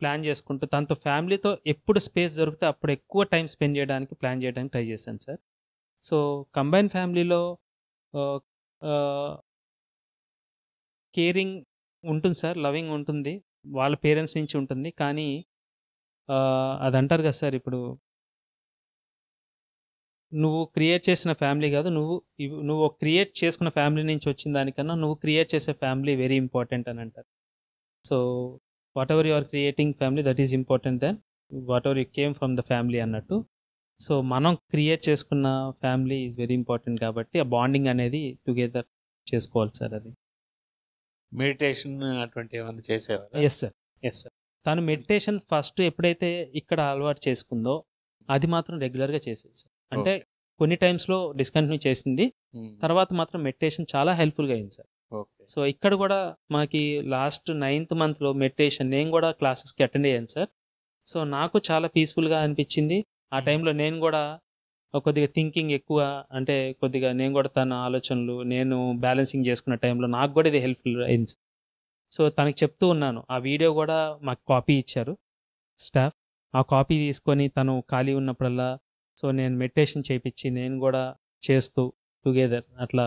ప్లాన్ చేసుకుంటూ తనతో ఫ్యామిలీతో ఎప్పుడు స్పేస్ దొరికితే అప్పుడు ఎక్కువ టైం స్పెండ్ చేయడానికి ప్లాన్ చేయడానికి ట్రై చేశాను సార్. సో కంబైన్ ఫ్యామిలీలో కేరింగ్ ఉంటుంది సార్, లవింగ్ ఉంటుంది, వాళ్ళ పేరెంట్స్ నుంచి ఉంటుంది. కానీ అది అంటారు కదా సార్, ఇప్పుడు నువ్వు క్రియేట్ చేసిన ఫ్యామిలీ కాదు, నువ్వు క్రియేట్ చేసుకున్న ఫ్యామిలీ నుంచి వచ్చిన దానికన్నా నువ్వు క్రియేట్ చేసే ఫ్యామిలీ వెరీ ఇంపార్టెంట్ అని అంటారు. So whatever you are creating family that is important then whatever you came from the family అన్నట్టు. సో మనం క్రియేట్ చేసుకున్న ఫ్యామిలీ ఈజ్ వెరీ ఇంపార్టెంట్ కాబట్టి ఆ బాండింగ్ అనేది టుగెదర్ చేసుకోవాలి సార్. అది మెడిటేషన్ అటువంటి ఏమైనా చేసేవారు? Yes sir. తను మెడిటేషన్ ఫస్ట్ ఎప్పుడైతే ఇక్కడ అలవాటు చేసుకుందో అది మాత్రం రెగ్యులర్గా చేసేది సార్. అంటే కొన్ని టైమ్స్లో డిస్కంటిన్యూ చేసింది, తర్వాత మాత్రం మెడిటేషన్ చాలా హెల్ప్ఫుల్గా అయింది సార్. సో ఇక్కడ కూడా మనకి లాస్ట్ 9th మంత్లో మెడిటేషన్ నేను కూడా క్లాసెస్కి అటెండ్ అయ్యాను సార్. సో నాకు చాలా పీస్ఫుల్గా అనిపించింది. ఆ టైంలో నేను కూడా కొద్దిగా థింకింగ్ ఎక్కువ, అంటే కొద్దిగా నేను కూడా తన ఆలోచనలు నేను బ్యాలెన్సింగ్ చేసుకున్న టైంలో నాకు కూడా ఇది హెల్ప్ఫుల్ అయింది. సో తనకి చెప్తూ ఉన్నాను, ఆ వీడియో కూడా మాకు కాపీ ఇచ్చారు స్టాఫ్. ఆ కాపీ తీసుకొని తను ఖాళీ ఉన్నప్పుడల్లా సో నేను మెడిటేషన్ చేయించి నేను కూడా చేస్తూ టుగెదర్ అట్లా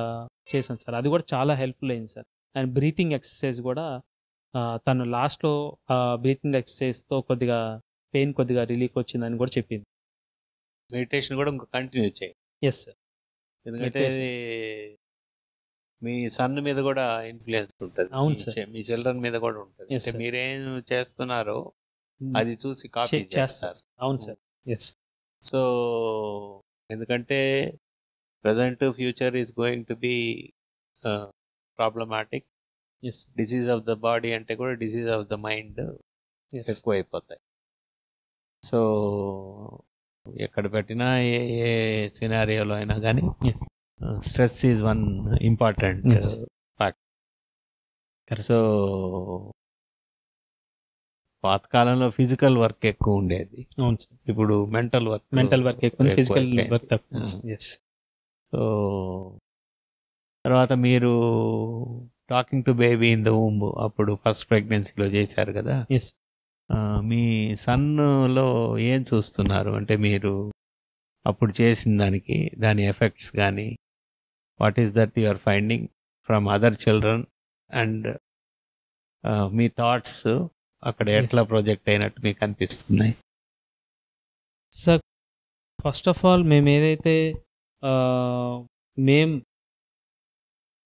చేశాను సార్. అది కూడా చాలా హెల్ప్ఫుల్ అయింది సార్. అండ్ బ్రీతింగ్ ఎక్సర్సైజ్ కూడా తను లాస్ట్లో బ్రీతింగ్ ఎక్సర్సైజ్తో కొద్దిగా పెయిన్ కొద్దిగా రిలీఫ్ వచ్చిందని కూడా చెప్పింది. మెడిటేషన్ కూడా ఇంకా కంటిన్యూ చేయి. Yes sir. ఎందుకంటే మీ సన్ మీద కూడా ఇన్ఫ్లుయెన్స్ ఉంటుంది. అవును సార్. మీ చిల్డ్రన్ మీద కూడా ఉంటుంది. అంటే మీరేం చేస్తున్నారో అది చూసి కాపీ చేస్తారు. అవును సార్. ఎస్. సో ఎందుకంటే present future is going to be problematic. Disease of the body అంటే కూడా డిసీజ్ ఆఫ్ ద మైండ్ ఎక్కువ అయిపోతాయి. సో ఎక్కడ పెట్టినా ఏ సినారియోలో అయినా కానీ stress is one important factor. So పాతకాలంలో ఫిజికల్ వర్క్ ఎక్కువ ఉండేది, ఇప్పుడు మెంటల్ వర్క్ ఎక్కువ, ఫిజికల్ వర్క్ తక్కువ. సో తర్వాత మీరు talking to baby in the womb అప్పుడు ఫస్ట్ ప్రెగ్నెన్సీలో చేశారు కదా, మీ సన్లో ఏం చూస్తున్నారు? అంటే మీరు అప్పుడు చేసిన దానికి దాని ఎఫెక్ట్స్ కానీ what is that you are finding from other children and మీ థాట్స్ అక్కడ ఎట్లా ప్రొజెక్ట్ అయినట్టు మీకు అనిపిస్తున్నాయి? సార్ ఫస్ట్ ఆఫ్ ఆల్ మేము ఏదైతే మేము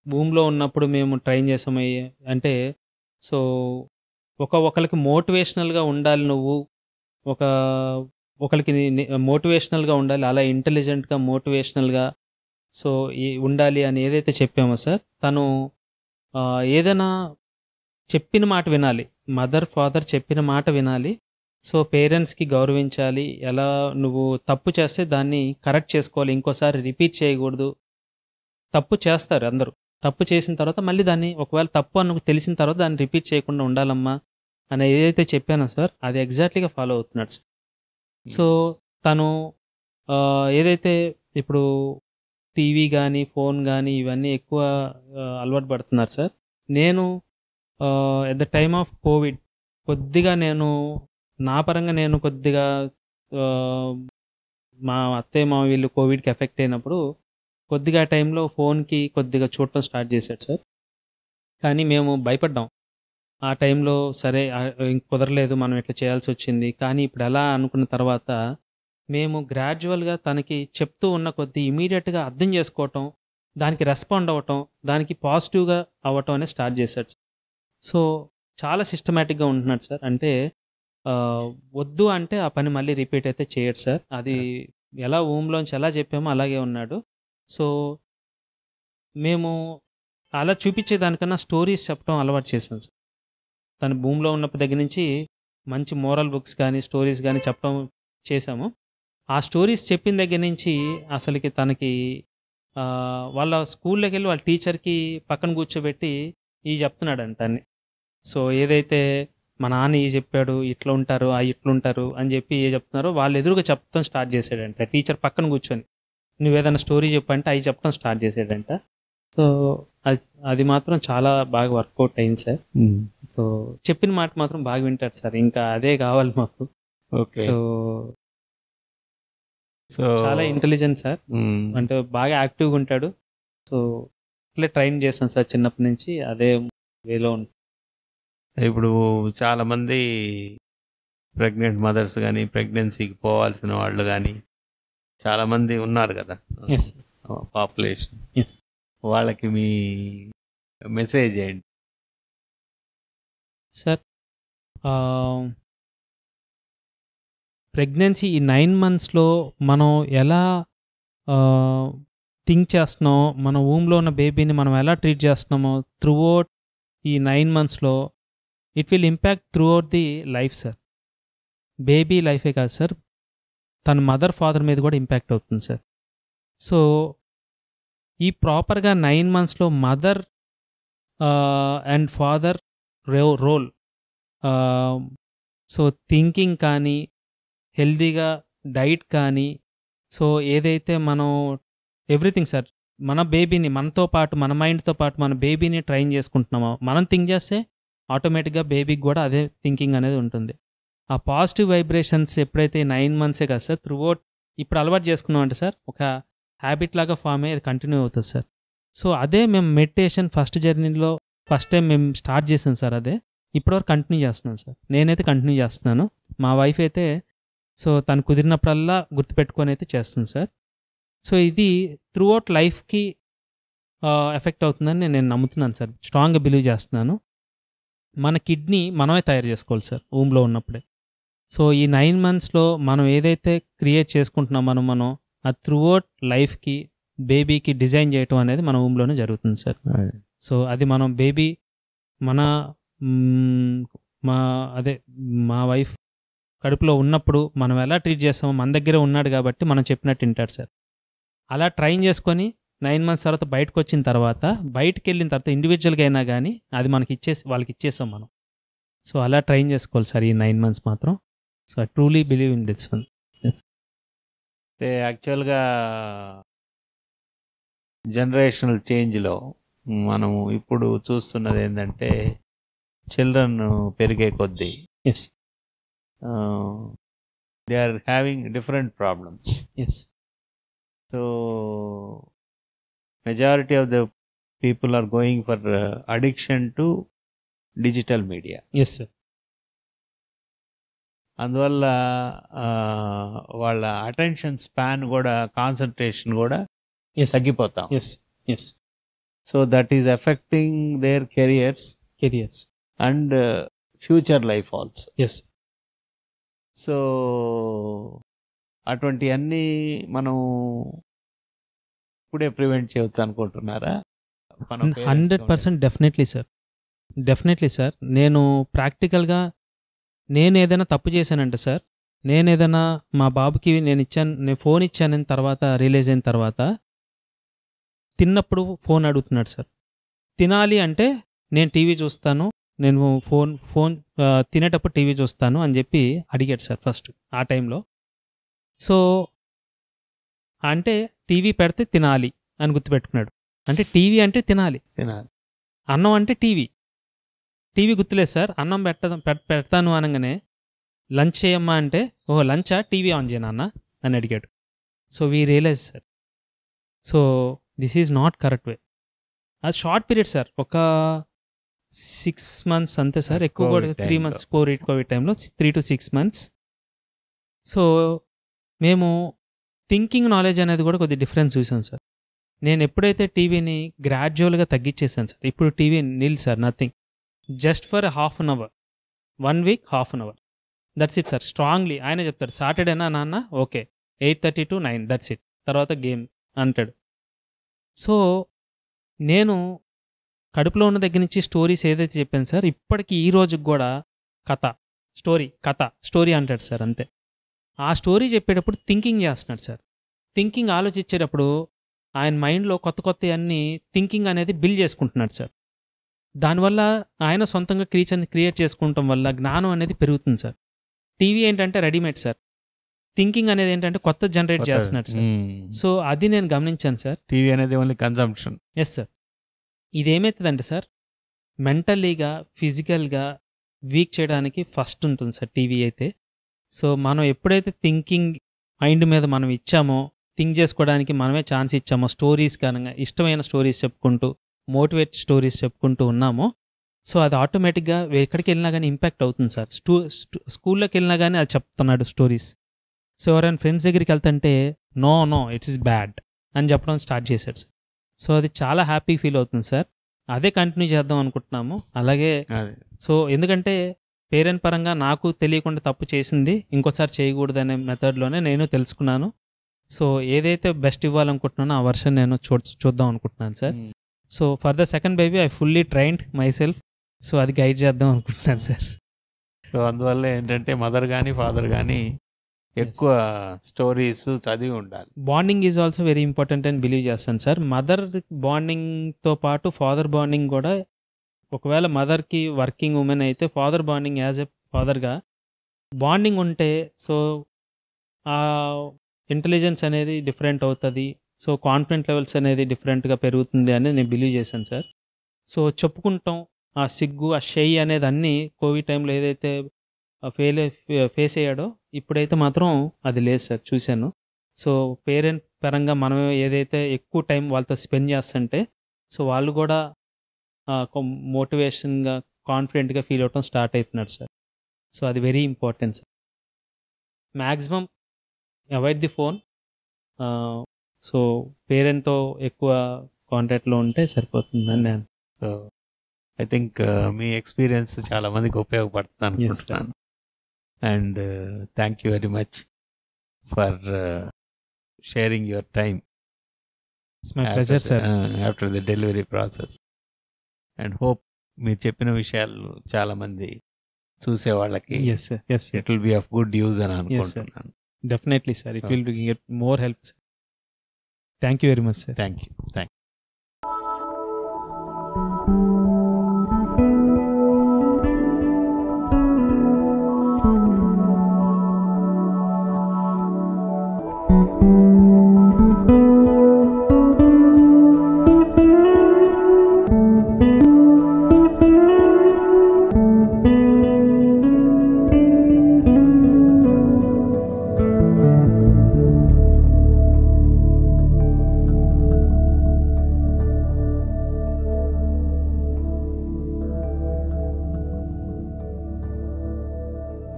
భూమిలో ఉన్నప్పుడు మేము ట్రైన్ చేసామయ్యే అంటే సో ఒకరికి మోటివేషనల్గా ఉండాలి, నువ్వు ఒక ఒకరికి మోటివేషనల్గా ఉండాలి, అలా ఇంటెలిజెంట్గా మోటివేషనల్గా సో ఉండాలి అని ఏదైతే చెప్పామో సార్, తను ఏదైనా చెప్పిన మాట వినాలి, మదర్ ఫాదర్ చెప్పిన మాట వినాలి. సో పేరెంట్స్కి గౌరవించాలి, ఎలా నువ్వు తప్పు చేస్తే దాన్ని కరెక్ట్ చేసుకోవాలి, ఇంకోసారి రిపీట్ చేయకూడదు. తప్పు చేస్తారు అందరూ, తప్పు చేసిన తర్వాత మళ్ళీ దాన్ని ఒకవేళ తప్పు అని తెలిసిన తర్వాత దాన్ని రిపీట్ చేయకుండా ఉండాలమ్మా అని ఏదైతే చెప్పానో సార్, అది ఎగ్జాక్ట్లీగా ఫాలో అవుతున్నాడు సార్. సో తను ఏదైతే ఇప్పుడు టీవీ కానీ ఫోన్ కానీ ఇవన్నీ ఎక్కువ అలవాటు పడుతున్నారు సార్. నేను at the time of Covid కొద్దిగా నా పరంగా నేను కొద్దిగా మా అత్తయ్య మా వీళ్ళు కోవిడ్కి ఎఫెక్ట్ అయినప్పుడు కొద్దిగా టైంలో ఫోన్కి కొద్దిగా చూడటం స్టార్ట్ చేశాడు సార్. కానీ మేము భయపడ్డాం ఆ టైంలో. సరే కుదరలేదు, మనం ఇట్లా చేయాల్సి వచ్చింది. కానీ ఇప్పుడు ఎలా అనుకున్న తర్వాత మేము గ్రాడ్యువల్గా తనకి చెప్తూ ఉన్న కొద్దీ ఇమీడియట్గా అర్థం చేసుకోవటం, దానికి రెస్పాండ్ అవ్వటం, దానికి పాజిటివ్గా అవ్వటం అనేది స్టార్ట్ చేశాడు. సో చాలా సిస్టమేటిక్గా ఉంటున్నాడు సార్. అంటే వద్దు అంటే ఆ పని మళ్ళీ రిపీట్ అయితే చేయడు సార్. అది ఎలా ఊమ్లోంచి ఎలా చెప్పామో అలాగే ఉన్నాడు. సో మేము అలా చూపించేదానికన్నా స్టోరీస్ చెప్పడం అలవాటు చేశాం సార్. తను భూమిలో ఉన్నప్పుడు దగ్గర నుంచి మంచి మోరల్ బుక్స్ కానీ స్టోరీస్ కానీ చెప్పడం చేశాము. ఆ స్టోరీస్ చెప్పిన దగ్గర నుంచి అసలుకి తనకి వాళ్ళ స్కూల్లోకి వెళ్ళి వాళ్ళ టీచర్కి పక్కన కూర్చోబెట్టి ఇవి చెప్తున్నాడంట అన్ని. సో ఏదైతే మా నాన్న ఈ చెప్పాడు, ఇట్లా ఉంటారు ఇట్లుంటారు అని చెప్పి ఏ చెప్తున్నారో వాళ్ళు ఎదురుగా చెప్పడం స్టార్ట్ చేసాడంట. టీచర్ పక్కన కూర్చొని నువ్వేదైనా స్టోరీ చెప్పంటే అవి చెప్పడం స్టార్ట్ చేసాడంట. సో అది మాత్రం చాలా బాగా వర్కౌట్ అయింది సార్. సో చెప్పిన మాట మాత్రం బాగా వింటాడు సార్, ఇంకా అదే కావాలి మాకు. ఓకే. సో చాలా ఇంటెలిజెంట్ సార్, అంటే బాగా యాక్టివ్గా ఉంటాడు. సో ఇట్లా ట్రైన్ చేస్తాను సార్ చిన్నప్పటి నుంచి, అదే వేలో ఉంటుంది. ఇప్పుడు చాలామంది ప్రెగ్నెంట్ మదర్స్ కానీ ప్రెగ్నెన్సీకి పోవాల్సిన వాళ్ళు కానీ చాలామంది ఉన్నారు కదా పాపులేషన్. వాళ్ళకి మీ మెసేజ్ ఏంటి సార్? ప్రెగ్నెన్సీ ఈ 9 monthsలో మనం ఎలా థింక్ చేస్తున్నామో, మన ఊమ్లో ఉన్న బేబీని మనం ఎలా ట్రీట్ చేస్తున్నామో త్రూఅవుట్ ఈ 9 monthsలో it will impact throughout the life sir. Baby లైఫే కాదు సార్, తన మదర్ ఫాదర్ మీద కూడా ఇంపాక్ట్ అవుతుంది సార్. సో ఈ ప్రాపర్గా 9 monthsలో mother and father role, so thinking కానీ హెల్దీగా డైట్ కానీ, సో ఏదైతే మనం ఎవ్రీథింగ్ సార్ మన బేబీని మనతో పాటు మన మైండ్తో పాటు మన బేబీని ట్రైన్ చేసుకుంటున్నామో, మనం థింక్ చేస్తే ఆటోమేటిక్గా బేబీకి కూడా అదే థింకింగ్ అనేది ఉంటుంది. ఆ పాజిటివ్ వైబ్రేషన్స్ ఎప్పుడైతే 9 monthsే కాదు సార్, త్రూఅవుట్ ఇప్పుడు అలవాటు చేసుకున్నామంటే సార్ ఒక హ్యాబిట్ లాగా ఫామ్ అయ్యి అది కంటిన్యూ అవుతుంది సార్. సో అదే మేము మెడిటేషన్ ఫస్ట్ జర్నీలో ఫస్ట్ టైం మేము స్టార్ట్ చేసాం సార్. అదే ఇప్పటివరకు కంటిన్యూ చేస్తున్నాను సార్. నేనైతే కంటిన్యూ చేస్తున్నాను, మా వైఫ్ అయితే సో తను కుదిరినప్పుడల్లా గుర్తుపెట్టుకొని అయితే చేస్తుంది సార్. సో ఇది త్రూఅవుట్ లైఫ్కి ఎఫెక్ట్ అవుతుందని నేను నమ్ముతున్నాను సార్, స్ట్రాంగ్గా బిలీవ్ చేస్తున్నాను. మన కిడ్నీ మనమే తయారు చేసుకోవాలి సార్ ఊమ్లో ఉన్నప్పుడే. సో ఈ 9 monthsలో మనం ఏదైతే క్రియేట్ చేసుకుంటున్నాం మనం ఆ త్రూఅవుట్ లైఫ్కి బేబీకి డిజైన్ చేయటం అనేది మన ఊమ్లోనే జరుగుతుంది సార్. సో అది మనం బేబీ మా వైఫ్ కడుపులో ఉన్నప్పుడు మనం ఎలా ట్రీట్ చేస్తామో మన దగ్గరే ఉన్నాడు కాబట్టి మనం చెప్పినట్టు వింటాడు సార్. అలా ట్రైన్ చేసుకొని 9 months తర్వాత బయటకు వచ్చిన తర్వాత, బయటకు వెళ్ళిన తర్వాత ఇండివిజువల్గా అయినా కానీ అది వాళ్ళకి ఇచ్చేసాం మనం. సో అలా ట్రైన్ చేసుకోవాలి సార్ ఈ 9 months మాత్రం. So I truly believe in this one. అంటే యాక్చువల్గా జనరేషనల్ చేంజ్లో మనం ఇప్పుడు చూస్తున్నది ఏంటంటే చిల్డ్రన్ పెరిగే కొద్దీ they are having different problems. So majority of the people are going for addiction to digital media. Yes sir. అందువల్ల వాళ్ళ అటెన్షన్ స్పాన్ కూడా కాన్సన్ట్రేషన్ కూడా తగ్గిపోతాం. So that is affecting their careers and future life also. So అటువంటివన్నీ మనం ఇప్పుడే prevent చేయవచ్చు అనుకుంటున్నారా? 100% డెఫినెట్లీ సార్. నేను ప్రాక్టికల్గా నేను ఏదైనా తప్పు చేశానంటే సార్, నేను ఏదైనా మా బాబుకి నేను ఫోన్ ఇచ్చానని తర్వాత రియలైజ్ అయిన తర్వాత తిన్నప్పుడు ఫోన్ అడుగుతున్నాడు సార్. తినాలి అంటే నేను టీవీ చూస్తాను, నేను ఫోన్ తినేటప్పుడు టీవీ చూస్తాను అని చెప్పి అడిగాడు సార్ ఫస్ట్ ఆ టైంలో. సో అంటే టీవీ పెడితే తినాలి అని గుర్తుపెట్టుకున్నాడు. అంటే టీవీ అంటే తినాలి, అన్నం అంటే టీవీ గుర్తులేదు సార్. అన్నం పెడతాను అనగానే లంచ్ చేయమ్మా అంటే ఓహో లంచా, టీవీ ఆన్ చేయనా అని అడిగాడు. So we realize sir, so this is not correct way. అది షార్ట్ పీరియడ్ సార్, ఒక 6 months అంతే సార్, ఎక్కువ కూడా 3 months కోవిడ్ టైంలో 3 to 6 months. సో మేము థింకింగ్ నాలెడ్జ్ అనేది కూడా కొద్దిగా డిఫరెన్స్ చూసాం సార్. నేను ఎప్పుడైతే టీవీని గ్రాడ్యువల్గా తగ్గించేసాను సార్, ఇప్పుడు TV nil sir, nothing, just for ½ an hour, 1 week ½ an hour, that's it sir. Strongly ఆయన చెప్తాడు, సాటర్డేనా నాన్న, ఓకే 8:30 to 9, దట్స్ ఇట్, తర్వాత గేమ్ అంటాడు. సో నేను కడుపులో ఉన్న దగ్గర నుంచి స్టోరీస్ ఏదైతే చెప్పాను సార్, ఇప్పటికీ ఈ రోజుకి కూడా కథ స్టోరీ అంటాడు సార్, అంతే. ఆ స్టోరీ చెప్పేటప్పుడు థింకింగ్ చేస్తున్నాడు సార్. థింకింగ్ ఆలోచించేటప్పుడు ఆయన మైండ్లో కొత్త అన్ని థింకింగ్ అనేది బిల్డ్ చేసుకుంటున్నాడు సార్. దానివల్ల ఆయన సొంతంగా క్రియేట్ చేసుకుంటాం వల్ల జ్ఞానం అనేది పెరుగుతుంది సార్. టీవీ ఏంటంటే రెడీమేడ్ సార్, థింకింగ్ అనేది ఏంటంటే కొత్త జనరేట్ చేస్తున్నాడు సార్. సో అది నేను గమనించాను సార్. టీవీ అనేది ఓన్లీ కన్సంప్షన్. Yes sir. ఇదేమవుతుందంటే సార్, మెంటలీగా ఫిజికల్గా వీక్ చేయడానికి ఫస్ట్ ఉంటుంది సార్ టీవీ అయితే. సో మనం ఎప్పుడైతే థింకింగ్ మైండ్ మీద మనం ఇచ్చామో, థింక్ చేసుకోవడానికి మనమే ఛాన్స్ ఇచ్చామో, స్టోరీస్ కనుక ఇష్టమైన స్టోరీస్ చెప్పుకుంటూ, మోటివేట్ స్టోరీస్ చెప్పుకుంటూ ఉన్నామో, సో అది ఆటోమేటిక్గా ఎక్కడికి వెళ్ళినా కానీ ఇంపాక్ట్ అవుతుంది సార్. స్కూల్లోకి వెళ్ళినా కానీ అది చెప్తున్నాడు స్టోరీస్. సో ఎవరైనా ఫ్రెండ్స్ దగ్గరికి వెళ్తుంటే నో ఇట్స్ ఇస్ బ్యాడ్ అని చెప్పడం స్టార్ట్ చేశాడు సార్. సో అది చాలా హ్యాపీ ఫీల్ అవుతుంది సార్. అదే కంటిన్యూ చేద్దాం అనుకుంటున్నాము. అలాగే సో ఎందుకంటే పేరెంట్ పరంగా నాకు తెలియకుండా తప్పు చేసింది ఇంకోసారి చేయకూడదనే మెథడ్లోనే నేను తెలుసుకున్నాను. సో ఏదైతే బెస్ట్ ఇవ్వాలనుకుంటున్నానో ఆ వర్షన్ నేను చూద్దాం అనుకుంటున్నాను sir. So for the second baby I fully trained my self. So అది గైడ్ చేద్దాం అనుకుంటున్నాను సార్. సో అందువల్ల ఏంటంటే మదర్ కానీ ఫాదర్ కానీ ఎక్కువ స్టోరీస్ చదివి ఉండాలి. Bonding is also very important అని బిలీవ్ చేస్తాను సార్. మదర్ బాండింగ్తో పాటు ఫాదర్ బాండింగ్ కూడా, ఒకవేళ మదర్కి వర్కింగ్ ఉమెన్ అయితే ఫాదర్ బాండింగ్ యాజ్ ఎ ఫాదర్గా బాండింగ్ ఉంటే సో ఆ ఇంటెలిజెన్స్ అనేది డిఫరెంట్ అవుతుంది. సో కాన్ఫిడెంట్ లెవెల్స్ అనేది డిఫరెంట్గా పెరుగుతుంది అని నేను బిలీవ్ చేశాను సార్. సో చెప్పుకుంటాం, ఆ సిగ్గు ఆ షై అనేది అన్నీ కోవిడ్ టైంలో ఏదైతే ఫేస్ అయ్యాడో ఇప్పుడైతే మాత్రం అది లేదు సార్, చూశాను. సో పేరెంట్ పరంగా మనం ఏదైతే ఎక్కువ టైం వాళ్ళతో స్పెండ్ చేస్తుంటే సో వాళ్ళు కూడా మోటివేషన్గా కాన్ఫిడెంట్గా ఫీల్ అవటం స్టార్ట్ అవుతున్నాడు సార్. సో అది very important sir. Maximum avoid the phone. So పేరెంట్తో ఎక్కువ కాంటాక్ట్లో ఉంటే సరిపోతుందని నేను. సో ఐ థింక్ మీ ఎక్స్పీరియన్స్ చాలా మందికి ఉపయోగపడుతుంది అనుకుంటున్నాను. And thank you very much for sharing your time. It's my pleasure sir. After the delivery process and hope మీరు చెప్పిన విషయాలు చాలా మంది చూసే వాళ్ళకి it will be of good use అని అనుకుంటున్నాను. Definitely sir, it will get more help. Thank you very much sir. Thank you.